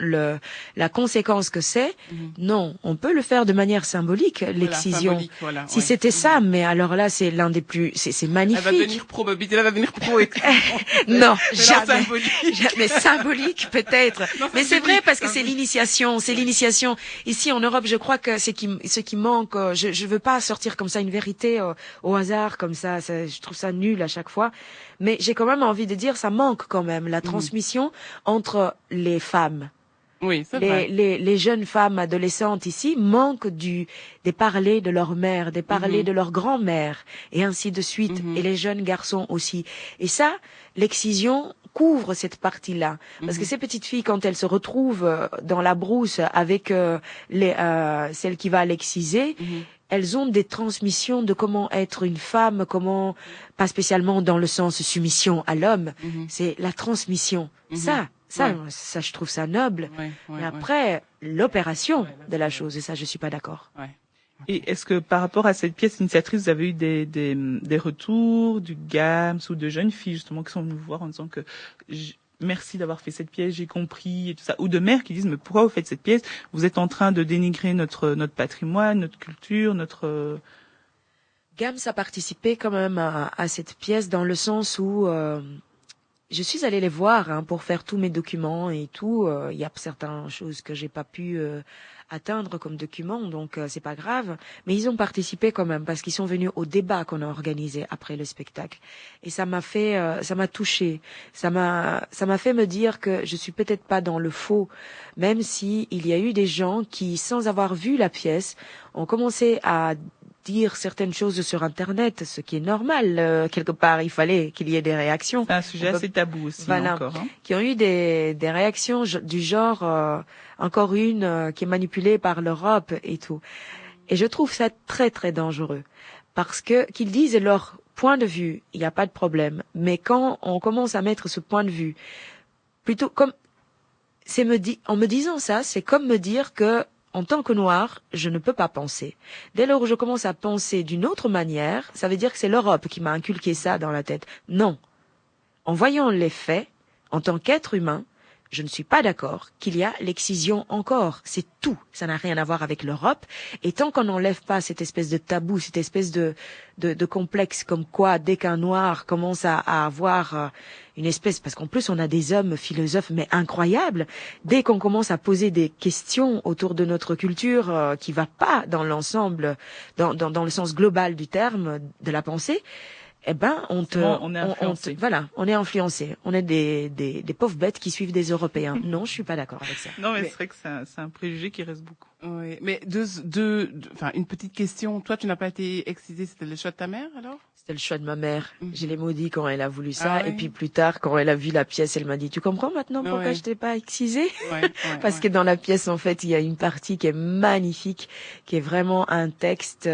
la conséquence que c'est, non, on peut le faire de manière symbolique, l'excision. Si c'était ça, mais alors là, c'est l'un des plus, c'est magnifique. Elle va devenir probabilité, elle va devenir pro. Non, jamais. Jamais symbolique, peut-être. Mais c'est vrai parce que c'est l'initiation, Ici, en Europe, je crois que ce qui manque, je veux pas sortir comme ça une vérité au hasard, comme ça, je trouve ça nul à chaque fois. Mais j'ai quand même envie de dire, ça manque quand même, la transmission entre les femmes. Oui, c'est vrai. Les jeunes femmes adolescentes ici manquent des parlers de leur mère, des parlers de leur grand-mère, et ainsi de suite, et les jeunes garçons aussi. Et ça, l'excision couvre cette partie-là. Parce que ces petites filles, quand elles se retrouvent dans la brousse avec celle qui va l'exciser, elles ont des transmissions de comment être une femme, comment, pas spécialement dans le sens soumission à l'homme, c'est la transmission. Ça, je trouve ça noble. Mais après, l'opération de la chose, et ça, je suis pas d'accord. Et est-ce que par rapport à cette pièce initiatrice, vous avez eu des retours du GAMS ou de jeunes filles justement qui sont venues vous voir en disant que merci d'avoir fait cette pièce, j'ai compris et tout ça, ou de mères qui disent mais pourquoi vous faites cette pièce? Vous êtes en train de dénigrer notre patrimoine, notre culture, notre GAMS a participé quand même à cette pièce dans le sens où je suis allée les voir pour faire tous mes documents et tout. Il y a certaines choses que j'ai pas pu atteindre comme documents, donc c'est pas grave. Mais ils ont participé quand même parce qu'ils sont venus au débat qu'on a organisé après le spectacle. Et ça m'a touchée. Ça m'a fait me dire que je suis peut-être pas dans le faux, même si il y a eu des gens qui, sans avoir vu la pièce, ont commencé à dire certaines choses sur Internet, ce qui est normal. Quelque part, il fallait qu'il y ait des réactions. C'est un sujet assez tabou aussi, encore. Qui ont eu des réactions du genre, encore une qui est manipulée par l'Europe et tout. Et je trouve ça très, très dangereux. Parce que qu'ils disent leur point de vue, il n'y a pas de problème. Mais quand on commence à mettre ce point de vue, plutôt comme, en me disant ça, c'est comme me dire que en tant que noir, je ne peux pas penser. Dès lors où je commence à penser d'une autre manière, ça veut dire que c'est l'Europe qui m'a inculqué ça dans la tête. Non. En voyant les faits, en tant qu'être humain, je ne suis pas d'accord qu'il y a l'excision encore. C'est tout. Ça n'a rien à voir avec l'Europe. Et tant qu'on n'enlève pas cette espèce de tabou, cette espèce de complexe comme quoi, dès qu'un noir commence à avoir une espèce, parce qu'en plus on a des hommes philosophes mais incroyables, dès qu'on commence à poser des questions autour de notre culture qui va pas dans l'ensemble, dans le sens global du terme, de la pensée, eh ben, on est influencé. On est influencé. On est des pauvres bêtes qui suivent des Européens. Non, je suis pas d'accord avec ça. Non, mais c'est vrai que c'est un préjugé qui reste beaucoup. Oui, mais une petite question. Toi, tu n'as pas été excisée, c'était le choix de ta mère, alors? C'était le choix de ma mère. Je l'ai maudit quand elle a voulu ça. Et puis plus tard, quand elle a vu la pièce, elle m'a dit, tu comprends maintenant pourquoi je t'ai pas excisée? Parce que dans la pièce, en fait, il y a une partie qui est magnifique, qui est vraiment un texte,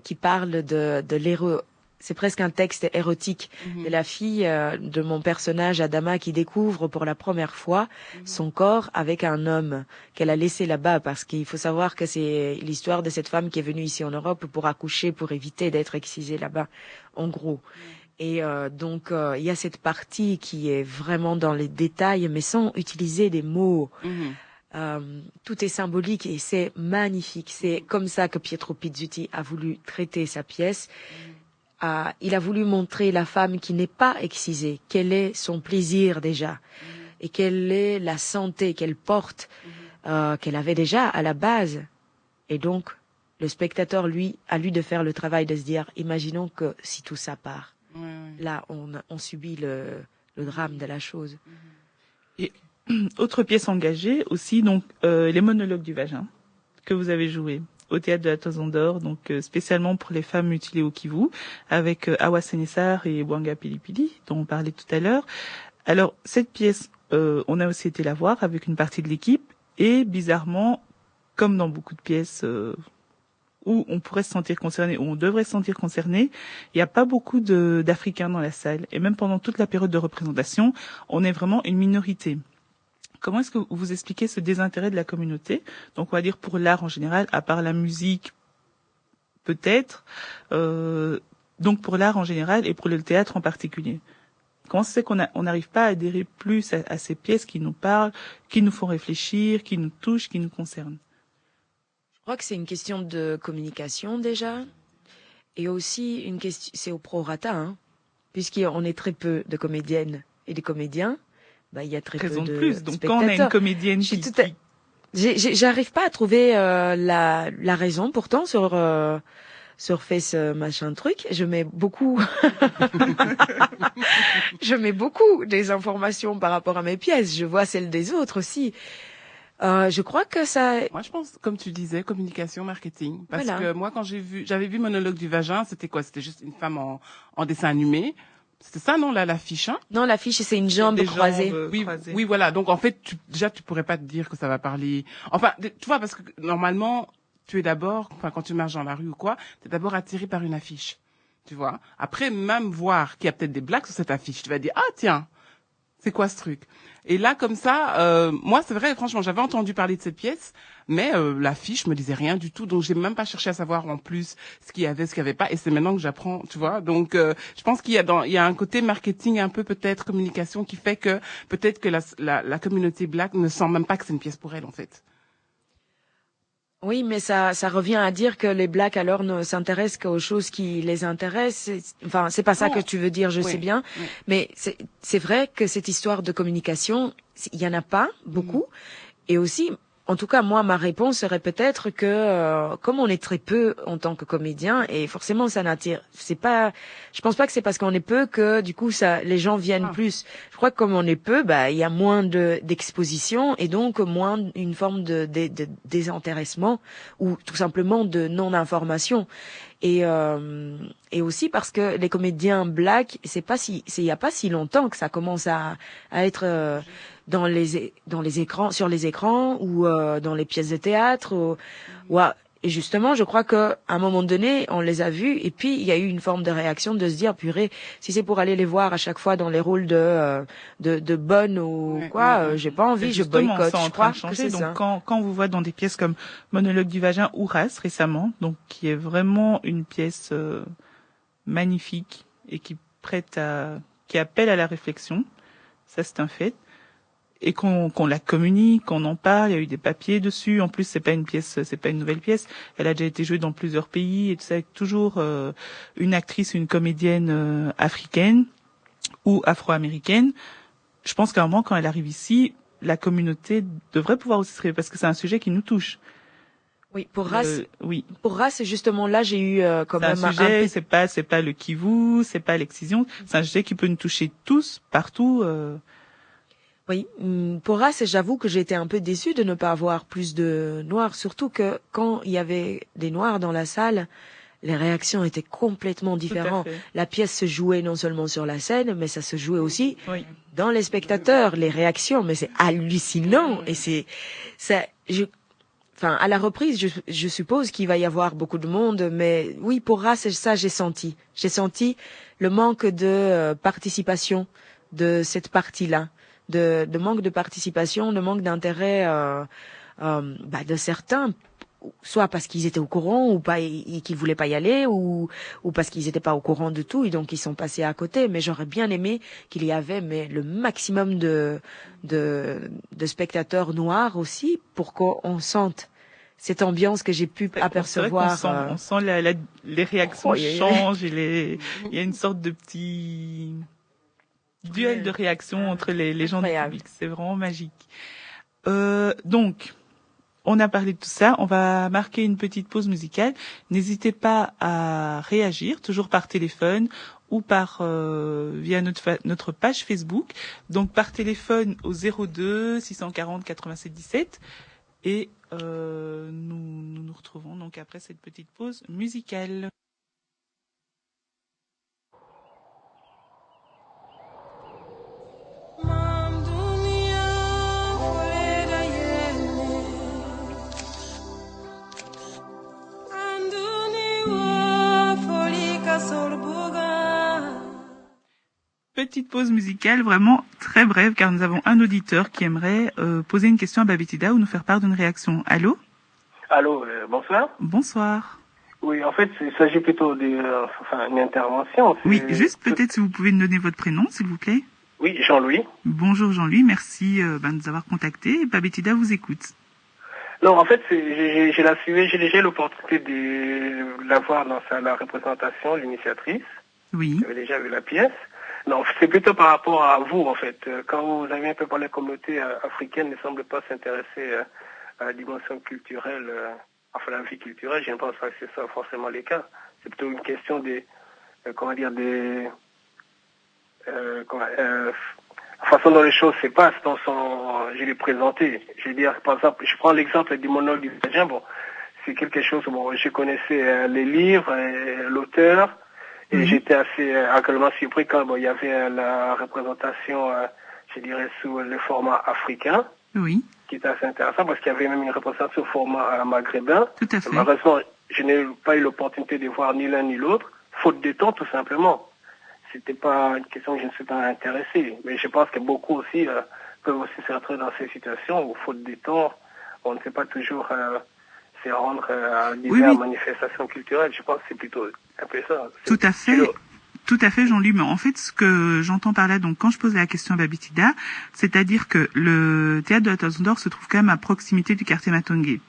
qui parle de l'héros. C'est presque un texte érotique de la fille de mon personnage Adama qui découvre pour la première fois son corps avec un homme qu'elle a laissé là-bas, parce qu'il faut savoir que c'est l'histoire de cette femme qui est venue ici en Europe pour accoucher, pour éviter d'être excisée là-bas, en gros. Et donc il y a cette partie qui est vraiment dans les détails, mais sans utiliser des mots. Tout est symbolique et c'est magnifique. C'est comme ça que Pietro Pizzuti a voulu traiter sa pièce. Il a voulu montrer la femme qui n'est pas excisée, quel est son plaisir déjà, et quelle est la santé qu'elle porte, qu'elle avait déjà à la base. Et donc, le spectateur, lui, a lui de faire le travail de se dire, imaginons que si tout ça part, là, on subit le drame de la chose. Et autre pièce engagée aussi, donc les monologues du vagin que vous avez joué au théâtre de la Toison d'Or, donc spécialement pour les femmes mutilées au Kivu, avec Awa Senessar et Bwanga Pilipili, dont on parlait tout à l'heure. Alors cette pièce, on a aussi été la voir avec une partie de l'équipe, et bizarrement, comme dans beaucoup de pièces où on pourrait se sentir concerné, où on devrait se sentir concerné, il n'y a pas beaucoup d'Africains dans la salle, et même pendant toute la période de représentation, on est vraiment une minorité. Comment est-ce que vous expliquez ce désintérêt de la communauté? Donc, on va dire pour l'art en général, à part la musique, peut-être. Donc, pour l'art en général et pour le théâtre en particulier. Comment c'est qu'on n'arrive pas à adhérer plus à ces pièces qui nous parlent, qui nous font réfléchir, qui nous touchent, qui nous concernent? Je crois que c'est une question de communication déjà. Et aussi, une question, c'est au prorata, puisqu'on est très peu de comédiennes et de comédiens. Il y a très peu de plus. Donc spectateurs. quand on a une comédienne j'arrive pas à trouver la raison. Pourtant sur Face machin truc, je mets beaucoup des informations par rapport à mes pièces. Je vois celles des autres aussi. Je crois que ça. Moi, je pense, comme tu disais, communication, marketing. Parce que moi, quand j'avais vu Monologue du vagin, c'était quoi? C'était juste une femme en dessin animé. C'était ça, non, l'affiche, hein? Non, l'affiche, c'est une jambe croisée. Oui, voilà. Donc, en fait, tu pourrais pas te dire que ça va parler. Enfin, tu vois, parce que normalement, tu es d'abord, quand tu marches dans la rue ou quoi, tu es d'abord attiré par une affiche. Tu vois? Après, même voir qu'il y a peut-être des blagues sur cette affiche, tu vas dire, ah, tiens, c'est quoi ce truc? Et là, comme ça, moi, c'est vrai, franchement, j'avais entendu parler de cette pièce, mais l'affiche me disait rien du tout, donc j'ai même pas cherché à savoir en plus ce qu'il y avait, ce qu'il y avait pas, et c'est maintenant que j'apprends, tu vois. Donc, je pense qu'il y a un côté marketing, un peu peut-être communication, qui fait que peut-être que la communauté black ne sent même pas que c'est une pièce pour elle, en fait. Oui, mais ça revient à dire que les blacks alors ne s'intéressent qu'aux choses qui les intéressent. Enfin, c'est pas ça que tu veux dire, je sais bien. Mais c'est vrai que cette histoire de communication, il y en a pas beaucoup. Et aussi, en tout cas, moi, ma réponse serait peut-être que, comme on est très peu en tant que comédien, et forcément, ça n'attire, je pense pas que c'est parce qu'on est peu que, du coup, les gens viennent plus. Je crois que comme on est peu, il y a moins d'exposition, et donc moins une forme de désintéressement, ou tout simplement de non-information. Et aussi parce que les comédiens black, il y a pas si longtemps que ça commence à être, dans les écrans, sur les écrans, ou dans les pièces de théâtre, Et justement, je crois qu'à un moment donné, on les a vus et puis il y a eu une forme de réaction de se dire, purée, si c'est pour aller les voir à chaque fois dans les rôles de bonne ou j'ai pas envie, je boycotte. C'est en train de changer. Donc quand on vous voit dans des pièces comme Monologue du vagin ou Race récemment, donc qui est vraiment une pièce magnifique et qui appelle à la réflexion, ça c'est un fait. Et qu'on la communique, qu'on en parle, il y a eu des papiers dessus. En plus, c'est pas une nouvelle pièce. Elle a déjà été jouée dans plusieurs pays et tout ça, avec toujours une actrice, une comédienne africaine ou afro-américaine. Je pense qu'à un moment, quand elle arrive ici, la communauté devrait pouvoir aussi se réveiller parce que c'est un sujet qui nous touche. Oui, pour Race, pour Race, justement là, j'ai eu quand même un sujet. C'est pas le kivu, c'est pas l'excision. C'est un sujet qui peut nous toucher tous, partout. Oui, pour Race, j'avoue que j'ai été un peu déçue de ne pas avoir plus de noirs, surtout que quand il y avait des noirs dans la salle, les réactions étaient complètement différentes. La pièce se jouait non seulement sur la scène, mais ça se jouait aussi dans les spectateurs, les réactions, mais c'est hallucinant et à la reprise, je suppose qu'il va y avoir beaucoup de monde, mais oui, pour Race, ça, j'ai senti le manque de participation de cette partie-là. De manque de participation, de manque d'intérêt de certains, soit parce qu'ils étaient au courant ou pas et qu'ils voulaient pas y aller ou parce qu'ils étaient pas au courant de tout et donc ils sont passés à côté. Mais j'aurais bien aimé qu'il y avait le maximum de spectateurs noirs aussi pour qu'on sente cette ambiance que j'ai pu apercevoir. On sent les réactions changent et il y a une sorte de petit duel de réactions entre les gens du public. C'est vraiment magique. Donc, on a parlé de tout ça. On va marquer une petite pause musicale. N'hésitez pas à réagir, toujours par téléphone ou via notre page Facebook. Donc, par téléphone au 02 640 87 17. Et nous nous retrouvons donc après cette petite pause musicale. Petite pause musicale vraiment très brève car nous avons un auditeur qui aimerait poser une question à Babetida ou nous faire part d'une réaction. Allô ? Allô, bonsoir. Bonsoir. Oui, en fait, il s'agit plutôt d'une intervention. Oui, juste peut-être si vous pouvez nous donner votre prénom, s'il vous plaît. Oui, Jean-Louis. Bonjour Jean-Louis, merci de nous avoir contactés. Babetida vous écoute. Non, en fait, j'ai déjà eu l'opportunité de la voir dans la représentation, l'initiatrice. Oui. J'avais déjà vu la pièce. Non, c'est plutôt par rapport à vous, en fait. Quand vous avez un peu parlé, la communauté africaine ne semble pas s'intéresser à la dimension culturelle, la vie culturelle. Je ne pense pas que c'est ça forcément le cas. C'est plutôt une question la façon dont les choses se passent, je l'ai présenté. Je veux dire, par exemple, je prends l'exemple du monologue du vagin. Bon, c'est quelque chose, je connaissais les livres, l'auteur, et j'étais assez agréablement surpris quand il y avait la représentation, je dirais, sous le format africain. Oui. Qui était assez intéressant parce qu'il y avait même une représentation au format maghrébin. Tout à fait. Malheureusement, je n'ai pas eu l'opportunité de voir ni l'un ni l'autre, faute de temps tout simplement. C'était pas une question que je ne suis pas intéressé. Mais je pense que beaucoup aussi peuvent aussi se retrouver dans ces situations où, faute de temps, on ne sait pas toujours se rendre à diverses manifestations culturelles. Je pense que c'est plutôt un peu ça. Tout à fait. Tout à fait, Jean-Louis. Mais en fait, ce que j'entends par là, donc quand je pose la question à Babetida, c'est-à-dire que le théâtre de la Toison d'Or se trouve quand même à proximité du quartier Matongué.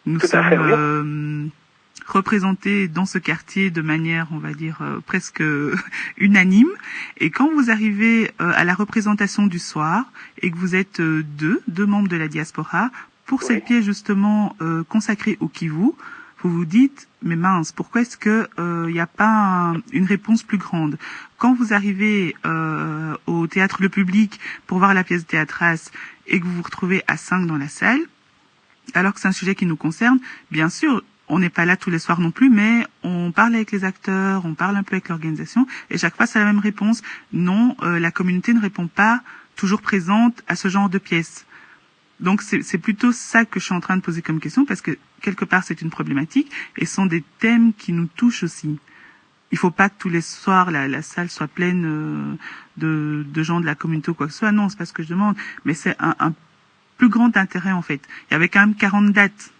Nous sommes représentés dans ce quartier de manière, on va dire, presque unanime. Et quand vous arrivez à la représentation du soir et que vous êtes deux membres de la diaspora, pour cette pièce justement consacrée au Kivu, vous vous dites, mais mince, pourquoi est-ce que y a pas une réponse plus grande? Quand vous arrivez au théâtre Le Public pour voir la pièce de théâtre Race et que vous vous retrouvez à 5 dans la salle, alors que c'est un sujet qui nous concerne, bien sûr, on n'est pas là tous les soirs non plus, mais on parle avec les acteurs, on parle un peu avec l'organisation, et chaque fois c'est la même réponse. Non, la communauté ne répond pas toujours présente à ce genre de pièces. Donc c'est plutôt ça que je suis en train de poser comme question, parce que quelque part c'est une problématique et sont des thèmes qui nous touchent aussi. Il faut pas que tous les soirs la salle soit pleine de gens de la communauté ou quoi que ce soit. Non, c'est pas ce que je demande, mais c'est un plus grand intérêt en fait. Il y avait quand même 40 dates.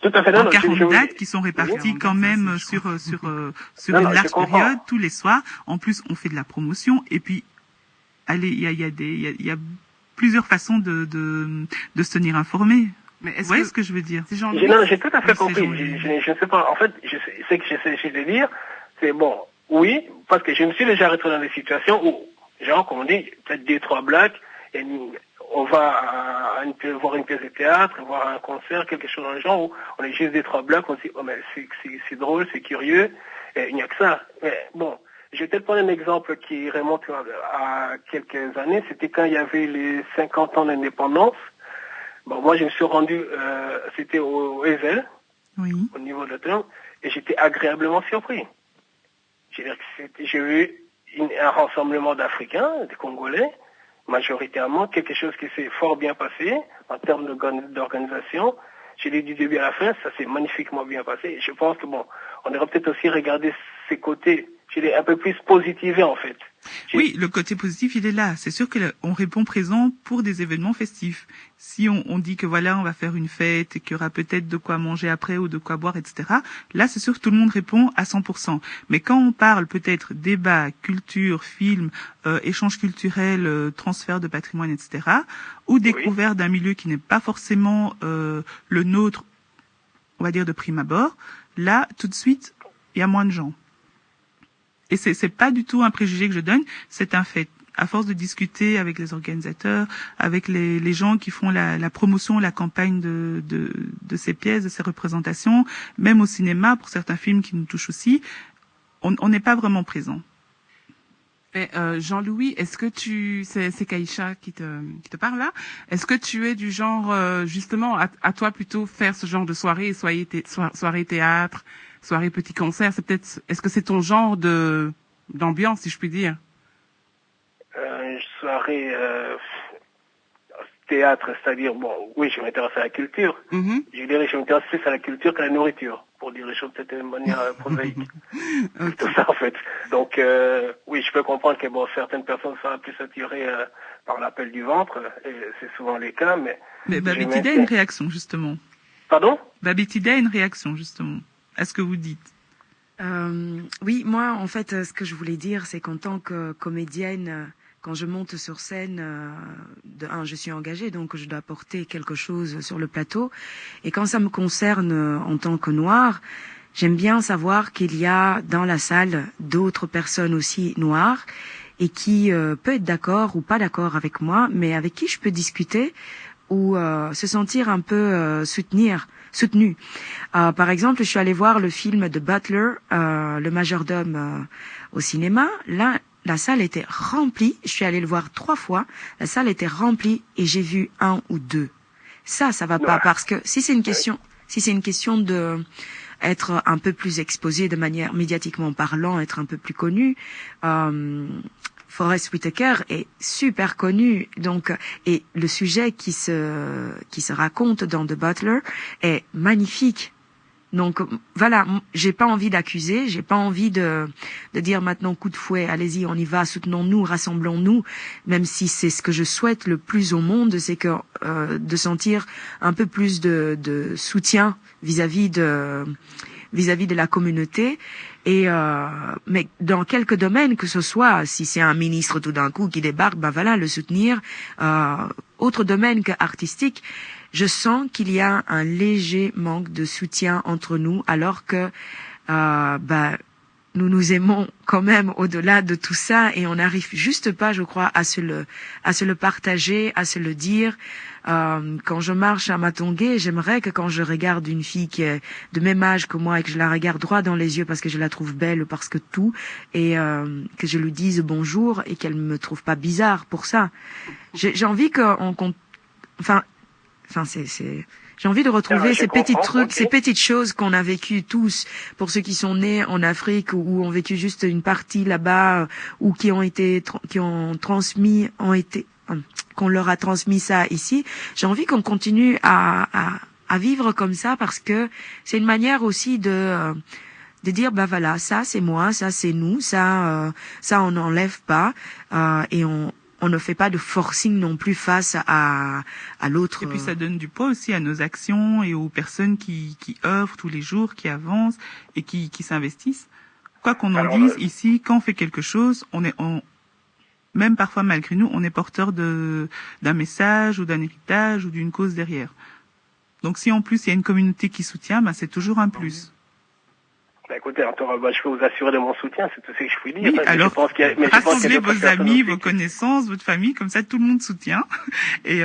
Tout à fait. Non, 40 dates qui sont réparties quand même sur une large période tous les soirs. En plus, on fait de la promotion et puis allez, il y a plusieurs façons de se tenir informé. Mais Vous voyez ce que je veux dire? Non, j'ai tout à fait compris. Je ne sais pas. En fait, ce que j'essaie de dire, c'est bon, oui, parce que je me suis déjà retrouvé dans des situations où, genre, comme on dit, peut-être 2-3 blacks, et on va voir une pièce de théâtre, voir un concert, quelque chose dans le genre, où on est juste 2-3 blacks, on se dit, oh, mais c'est drôle, c'est curieux, et il n'y a que ça. Mais bon, je vais peut-être prendre un exemple qui remonte à quelques années. C'était quand il y avait les 50 ans d'indépendance. Bon, moi, je me suis rendu, c'était au Ezel, oui, au niveau de l'hôtel, et j'étais agréablement surpris. J'ai vu un rassemblement d'Africains, de Congolais, majoritairement, quelque chose qui s'est fort bien passé en termes d'organisation. J'ai dit du début à la fin, ça s'est magnifiquement bien passé. Et je pense que bon, on devrait peut-être aussi regarder ces côtés, je l'ai un peu plus positivé en fait. Oui, le côté positif, il est là. C'est sûr qu'on répond présent pour des événements festifs. Si on dit que voilà, on va faire une fête et qu'il y aura peut-être de quoi manger après ou de quoi boire, etc. Là, c'est sûr que tout le monde répond à 100%. Mais quand on parle peut-être débat, culture, film, échange culturel, transfert de patrimoine, etc., ou découverte d'un milieu qui n'est pas forcément le nôtre, on va dire de prime abord, là, tout de suite, il y a moins de gens. Et c'est pas du tout un préjugé que je donne, c'est un fait. À force de discuter avec les organisateurs, avec les gens qui font la promotion, la campagne de ces pièces, de ces représentations, même au cinéma, pour certains films qui nous touchent aussi, on n'est pas vraiment présent. Mais Jean-Louis, est-ce que c'est Kaïcha qui te parle là? Est-ce que tu es du genre justement à toi plutôt faire ce genre de soirée, soirée théâtre, soirée petit concert, est-ce que c'est ton genre d'ambiance, si je puis dire? Soirée théâtre, c'est-à-dire bon, oui, je m'intéresse à la culture. Mm-hmm. Je dirais que je m'intéresse plus à la culture qu'à la nourriture, pour dire les choses de cette manière prosaïque. Okay. Tout ça en fait. Donc oui, je peux comprendre que bon, certaines personnes sont plus attirées par l'appel du ventre, et c'est souvent les cas, mais Babetida a une réaction justement. Pardon? Babetida a une réaction justement à ce que vous dites. Oui, moi, en fait, ce que je voulais dire, c'est qu'en tant que comédienne, quand je monte sur scène, je suis engagée, donc je dois apporter quelque chose sur le plateau. Et quand ça me concerne en tant que noire, j'aime bien savoir qu'il y a dans la salle d'autres personnes aussi noires et qui peut être d'accord ou pas d'accord avec moi, mais avec qui je peux discuter ou se sentir un peu soutenu. Par exemple, je suis allée voir le film de Butler, le majordome, au cinéma. Là, la salle était remplie. Je suis allée le voir 3 fois. La salle était remplie et j'ai vu 1 ou 2. Ça va pas, parce que si c'est une question de être un peu plus exposé de manière médiatiquement parlant, être un peu plus connu, Forest Whitaker est super connu, donc, et le sujet qui se raconte dans The Butler est magnifique. Donc voilà, j'ai pas envie d'accuser, j'ai pas envie de dire maintenant coup de fouet, allez-y, on y va, soutenons-nous, rassemblons-nous, même si c'est ce que je souhaite le plus au monde, c'est que de sentir un peu plus de soutien vis-à-vis de la communauté. Et mais dans quelques domaines que ce soit, si c'est un ministre tout d'un coup qui débarque, ben voilà, le soutenir. Autre domaine que artistique, je sens qu'il y a un léger manque de soutien entre nous, alors que nous nous aimons quand même au-delà de tout ça, et on n'arrive juste pas, je crois, à se le partager, à se le dire. Quand je marche à Matongué, j'aimerais que quand je regarde une fille qui est de même âge que moi et que je la regarde droit dans les yeux parce que je la trouve belle, parce que tout, et que je lui dise bonjour et qu'elle me trouve pas bizarre pour ça. J'ai envie j'ai envie de retrouver ces petits trucs, ces petites choses qu'on a vécues tous, pour ceux qui sont nés en Afrique ou ont vécu juste une partie là-bas, ou qu'on leur a transmis ça ici. J'ai envie qu'on continue à vivre comme ça parce que c'est une manière aussi de dire bah voilà, ça c'est moi, ça c'est nous, ça on n'enlève pas et on ne fait pas de forcing non plus face à l'autre. Et puis ça donne du poids aussi à nos actions et aux personnes qui œuvrent tous les jours, qui avancent et qui s'investissent. Quoi qu'on en dise, ici, quand on fait quelque chose, même parfois malgré nous, on est porteur d'un message ou d'un héritage ou d'une cause derrière. Donc si en plus il y a une communauté qui soutient, ben c'est toujours un plus. Bah, écoutez, je peux vous assurer de mon soutien, c'est tout ce que je puis dire. Oui, alors, rassemblez vos amis, vos qui... connaissances, votre famille, comme ça tout le monde soutient. Et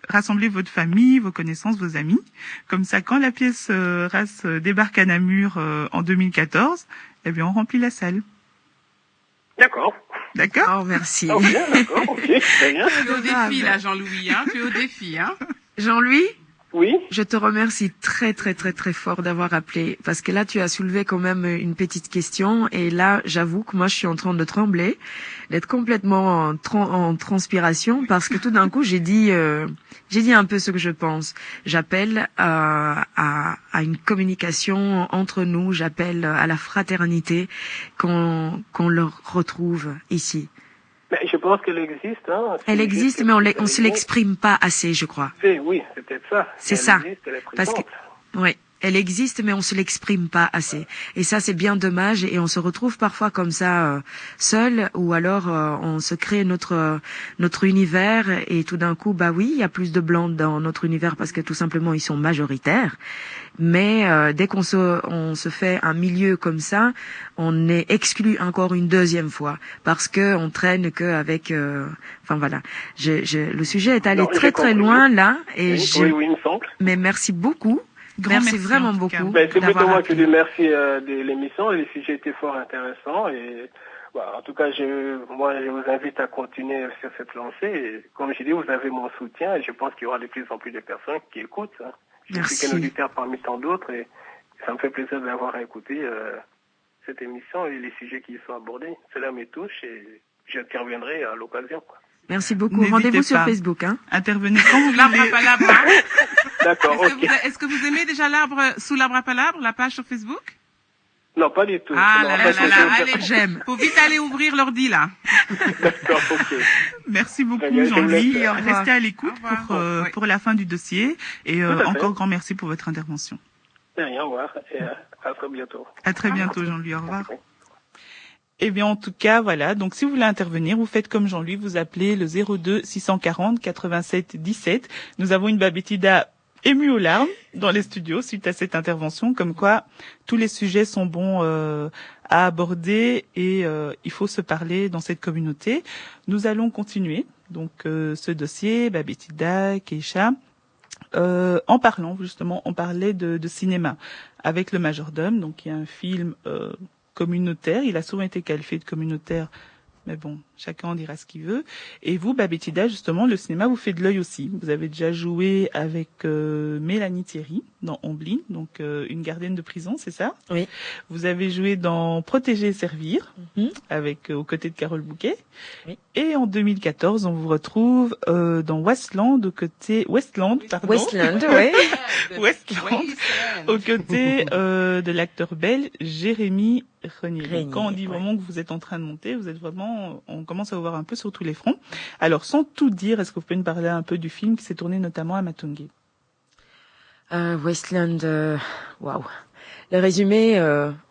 rassemblez votre famille, vos connaissances, vos amis. Comme ça, quand la pièce Race débarque à Namur en 2014, eh bien on remplit la salle. D'accord. D'accord. Oh, merci. Ah, bien, d'accord, ok, très bien. Tu es au défi, là, Jean-Louis, hein. Tu es au défi, hein. Jean-Louis? Oui. Je te remercie très très très très fort d'avoir appelé parce que là tu as soulevé quand même une petite question et là j'avoue que moi je suis en train de trembler, d'être complètement en transpiration parce que tout d'un coup j'ai dit un peu ce que je pense. J'appelle à une communication entre nous, j'appelle à la fraternité qu'on le retrouve ici. Mais je pense qu'elle existe. Hein. Elle existe, mais on se l'exprime pas assez, je crois. Oui, c'est peut-être ça. C'est ça. Parce que, ouais, elle existe, mais on se l'exprime pas assez. Et ça, c'est bien dommage. Et on se retrouve parfois comme ça, seul, ou alors on se crée notre univers. Et tout d'un coup, bah oui, il y a plus de blancs dans notre univers parce que tout simplement ils sont majoritaires. Mais dès qu'on se fait un milieu comme ça, on est exclu encore une deuxième fois parce que on traîne que avec. Enfin voilà, le sujet est allé très très loin là et oui, il me semble. Mais merci beaucoup. Merci vraiment beaucoup. Ben, c'est plutôt moi qui dis merci de l'émission et le sujet était fort intéressant et en tout cas je vous invite à continuer sur cette lancée et comme je dis vous avez mon soutien et je pense qu'il y aura de plus en plus de personnes qui écoutent. Hein. Je suis qu'un auditeur parmi tant d'autres et ça me fait plaisir d'avoir écouté cette émission et les sujets qui y sont abordés. Cela me touche et j'interviendrai à l'occasion. Merci beaucoup. Rendez-vous sur Facebook. Hein. Intervenez quand vous L'arbre à voulez. palabre. D'accord, ok. Est-ce que vous aimez déjà l'arbre sous l'arbre à palabre, la page sur Facebook? Non, pas du tout. Ah non, là là là là, allez, j'aime. Faut vite aller ouvrir l'ordi là. D'accord, ok. Merci beaucoup bien, Jean-Louis. Restez à l'écoute pour la fin du dossier et encore grand merci pour votre intervention. De rien, au revoir et à très bientôt. À très bientôt Jean-Louis, au revoir. Eh bien, en tout cas, voilà. Donc, si vous voulez intervenir, vous faites comme Jean-Louis, vous appelez le 02 640 87 17. Nous avons une Babetida émue aux larmes dans les studios suite à cette intervention, comme quoi tous les sujets sont bons à aborder et il faut se parler dans cette communauté. Nous allons continuer donc ce dossier, Babetida, Keisha. En parlant justement, on parlait de cinéma avec Le Majordome, donc il y a un film communautaire. Il a souvent été qualifié de communautaire, mais bon, chacun en dira ce qu'il veut. Et vous, Babetida, justement, le cinéma vous fait de l'œil aussi. Vous avez déjà joué avec Mélanie Thierry dans Omblin, donc une gardienne de prison, c'est ça? Oui. Vous avez joué dans Protéger et servir, avec aux côtés de Carole Bouquet. Oui. Et en 2014, on vous retrouve dans Westland, oui. Westland, aux côtés de l'acteur belge Jérémy Renier. Quand on dit vraiment que vous êtes en train de monter, vous êtes vraiment, on commence à vous voir un peu sur tous les fronts. Alors, sans tout dire, est-ce que vous pouvez nous parler un peu du film qui s'est tourné notamment à Matungé? Westland, waouh. Le résumé,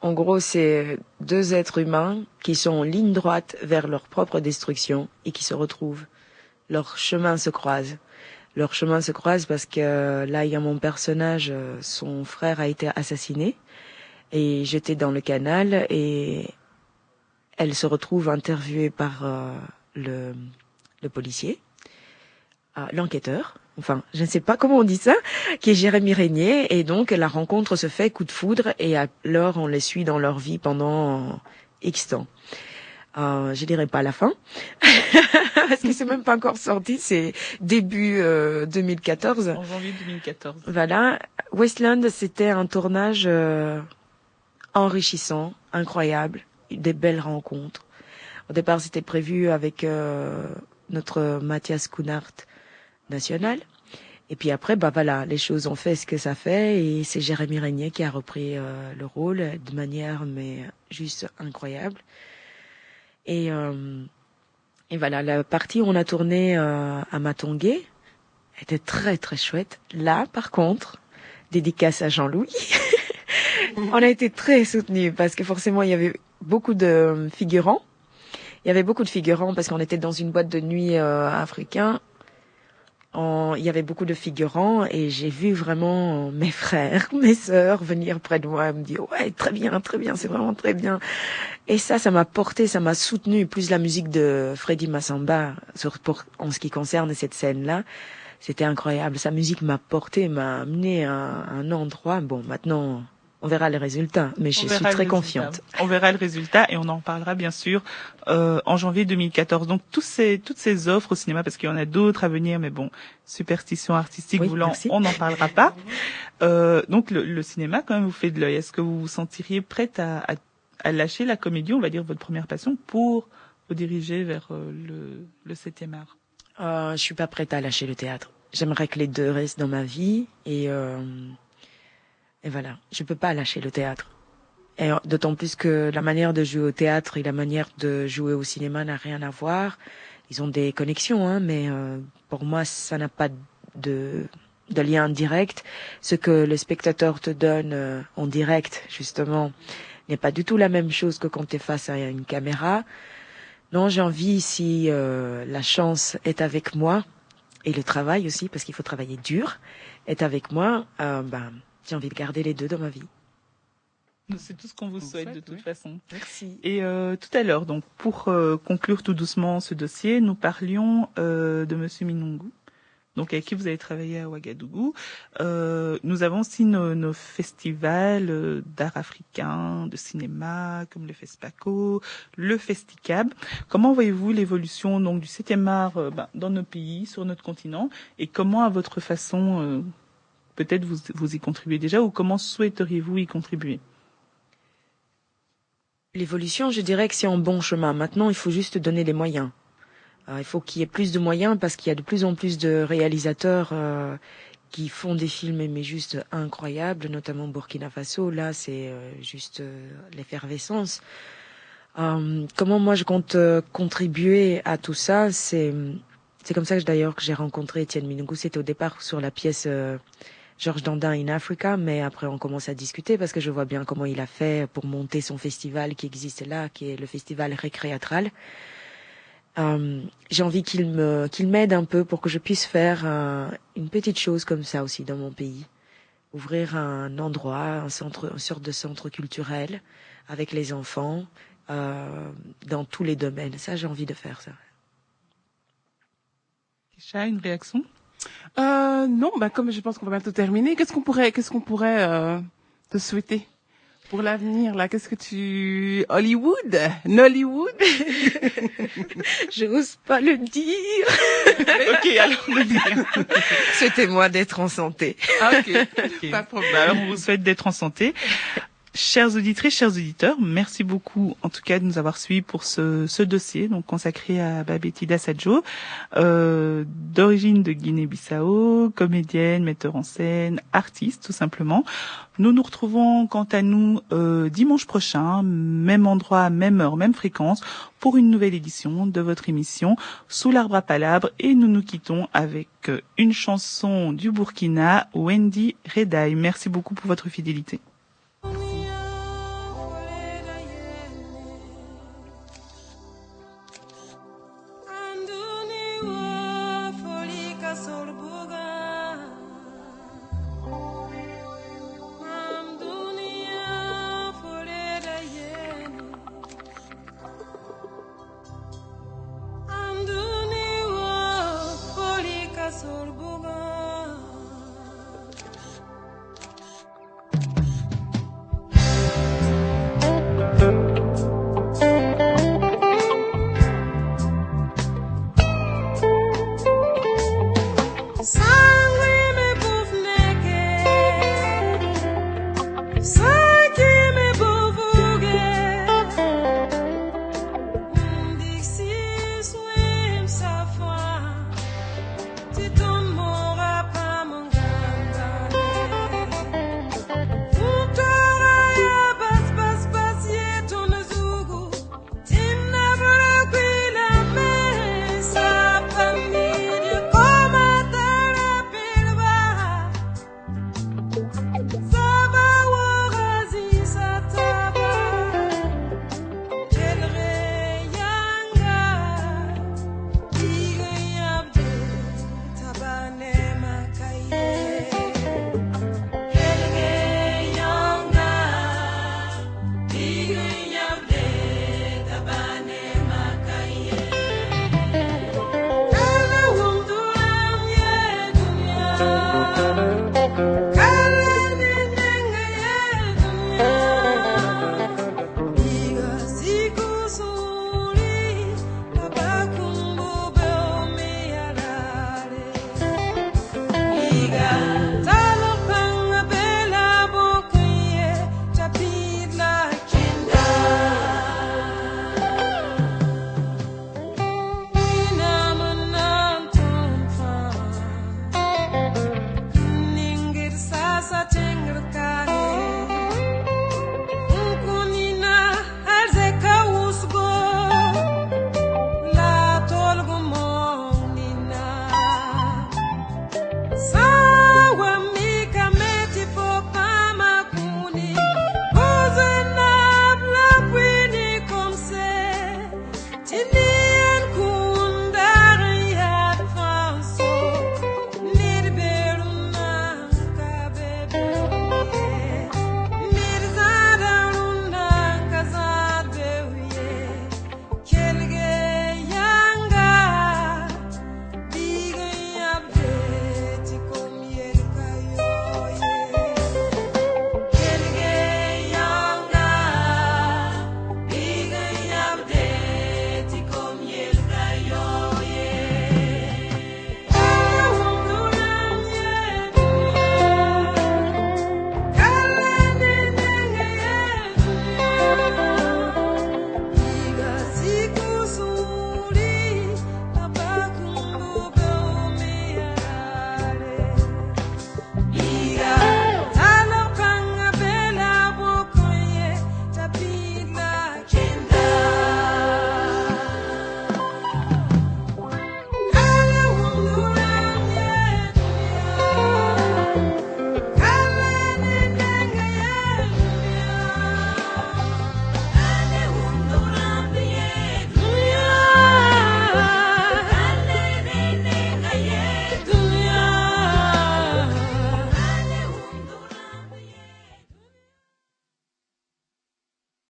en gros, c'est deux êtres humains qui sont en ligne droite vers leur propre destruction et qui se retrouvent. Leurs chemins se croisent. Leurs chemins se croisent parce que là, il y a mon personnage, son frère a été assassiné et j'étais dans le canal et elle se retrouve interviewée par le policier, l'enquêteur. Enfin, je ne sais pas comment on dit ça, qui est Jérémy Renier, et donc la rencontre se fait coup de foudre, et alors on les suit dans leur vie pendant X temps. Je dirais pas la fin, parce que c'est même pas encore sorti, c'est début 2014. En janvier 2014. Voilà, Westland, c'était un tournage enrichissant, incroyable, des belles rencontres. Au départ, c'était prévu avec notre Mathias Kunart national. Et puis après, bah voilà, les choses ont fait ce que ça fait et c'est Jérémy Régnier qui a repris le rôle de manière mais juste incroyable. Et voilà, la partie où on a tourné à Matongué était très très chouette. Là, par contre, dédicace à Jean-Louis, on a été très soutenus parce que forcément il y avait beaucoup de figurants. Il y avait beaucoup de figurants parce qu'on était dans une boîte de nuit africaine. Il y avait beaucoup de figurants et j'ai vu vraiment mes frères, mes sœurs venir près de moi et me dire ouais, très bien, c'est vraiment très bien. Et ça m'a porté, ça m'a soutenu. Plus la musique de Freddy Massamba en ce qui concerne cette scène-là, c'était incroyable. Sa musique m'a porté, m'a amené à un endroit. Bon, maintenant, on verra les résultats, mais je suis très confiante. On verra le résultat et on en parlera bien sûr en janvier 2014. Donc toutes ces offres au cinéma, parce qu'il y en a d'autres à venir, mais bon, superstition artistique oui, voulant, merci. on n'en parlera pas. Donc le cinéma, quand même, vous fait de l'œil. Est-ce que vous vous sentiriez prête à lâcher la comédie, on va dire votre première passion, pour vous diriger vers le 7e art? Je suis pas prête à lâcher le théâtre. J'aimerais que les deux restent dans ma vie et voilà, je peux pas lâcher le théâtre. Et d'autant plus que la manière de jouer au théâtre et la manière de jouer au cinéma n'a rien à voir. Ils ont des connexions, hein, mais pour moi, ça n'a pas de lien direct. Ce que le spectateur te donne en direct, justement, n'est pas du tout la même chose que quand tu es face à une caméra. Non, j'ai envie, si la chance est avec moi, et le travail aussi, parce qu'il faut travailler dur, est avec moi, j'ai envie de garder les deux dans ma vie. C'est tout ce qu'on vous souhaite de toute façon. Merci. Et tout à l'heure, donc pour conclure tout doucement ce dossier, nous parlions de Monsieur Minungu, donc avec qui vous avez travaillé à Ouagadougou. Nous avons aussi nos festivals d'art africain, de cinéma, comme le FESPACO, le FESTICAB. Comment voyez-vous l'évolution donc du 7e art dans nos pays, sur notre continent, et comment, à votre façon, peut-être vous y contribuez déjà, ou comment souhaiteriez-vous y contribuer? L'évolution, je dirais que c'est en bon chemin. Maintenant, il faut juste donner les moyens. Il faut qu'il y ait plus de moyens parce qu'il y a de plus en plus de réalisateurs qui font des films mais juste incroyables, notamment Burkina Faso. Là, c'est juste l'effervescence. Comment moi je compte contribuer à tout ça, c'est comme ça que d'ailleurs que j'ai rencontré Étienne Minungu. C'était au départ sur la pièce Georges Dandin in Africa, mais après on commence à discuter parce que je vois bien comment il a fait pour monter son festival qui existe là, qui est le festival Récréatral. J'ai envie qu'il m'aide un peu pour que je puisse faire une petite chose comme ça aussi dans mon pays. Ouvrir un endroit, une sorte de centre culturel avec les enfants dans tous les domaines. Ça, j'ai envie de faire ça. Kisha, une réaction? Non, comme je pense qu'on va bientôt terminer, qu'est-ce qu'on pourrait te souhaiter pour l'avenir là? Qu'est-ce que tu Hollywood, Nollywood? Je n'ose pas le dire. Ok, alors le dire. Souhaitez-moi d'être en santé. Ok. Pas de problème. Alors on vous souhaite d'être en santé. Chères auditrices, chers auditeurs, merci beaucoup en tout cas de nous avoir suivis pour ce dossier donc consacré à Babetida Sadjo, d'origine de Guinée-Bissau, comédienne, metteur en scène, artiste tout simplement. Nous nous retrouvons quant à nous dimanche prochain, même endroit, même heure, même fréquence, pour une nouvelle édition de votre émission Sous l'arbre à palabres, et nous nous quittons avec une chanson du Burkina, Wendy Redaï. Merci beaucoup pour votre fidélité. amiga.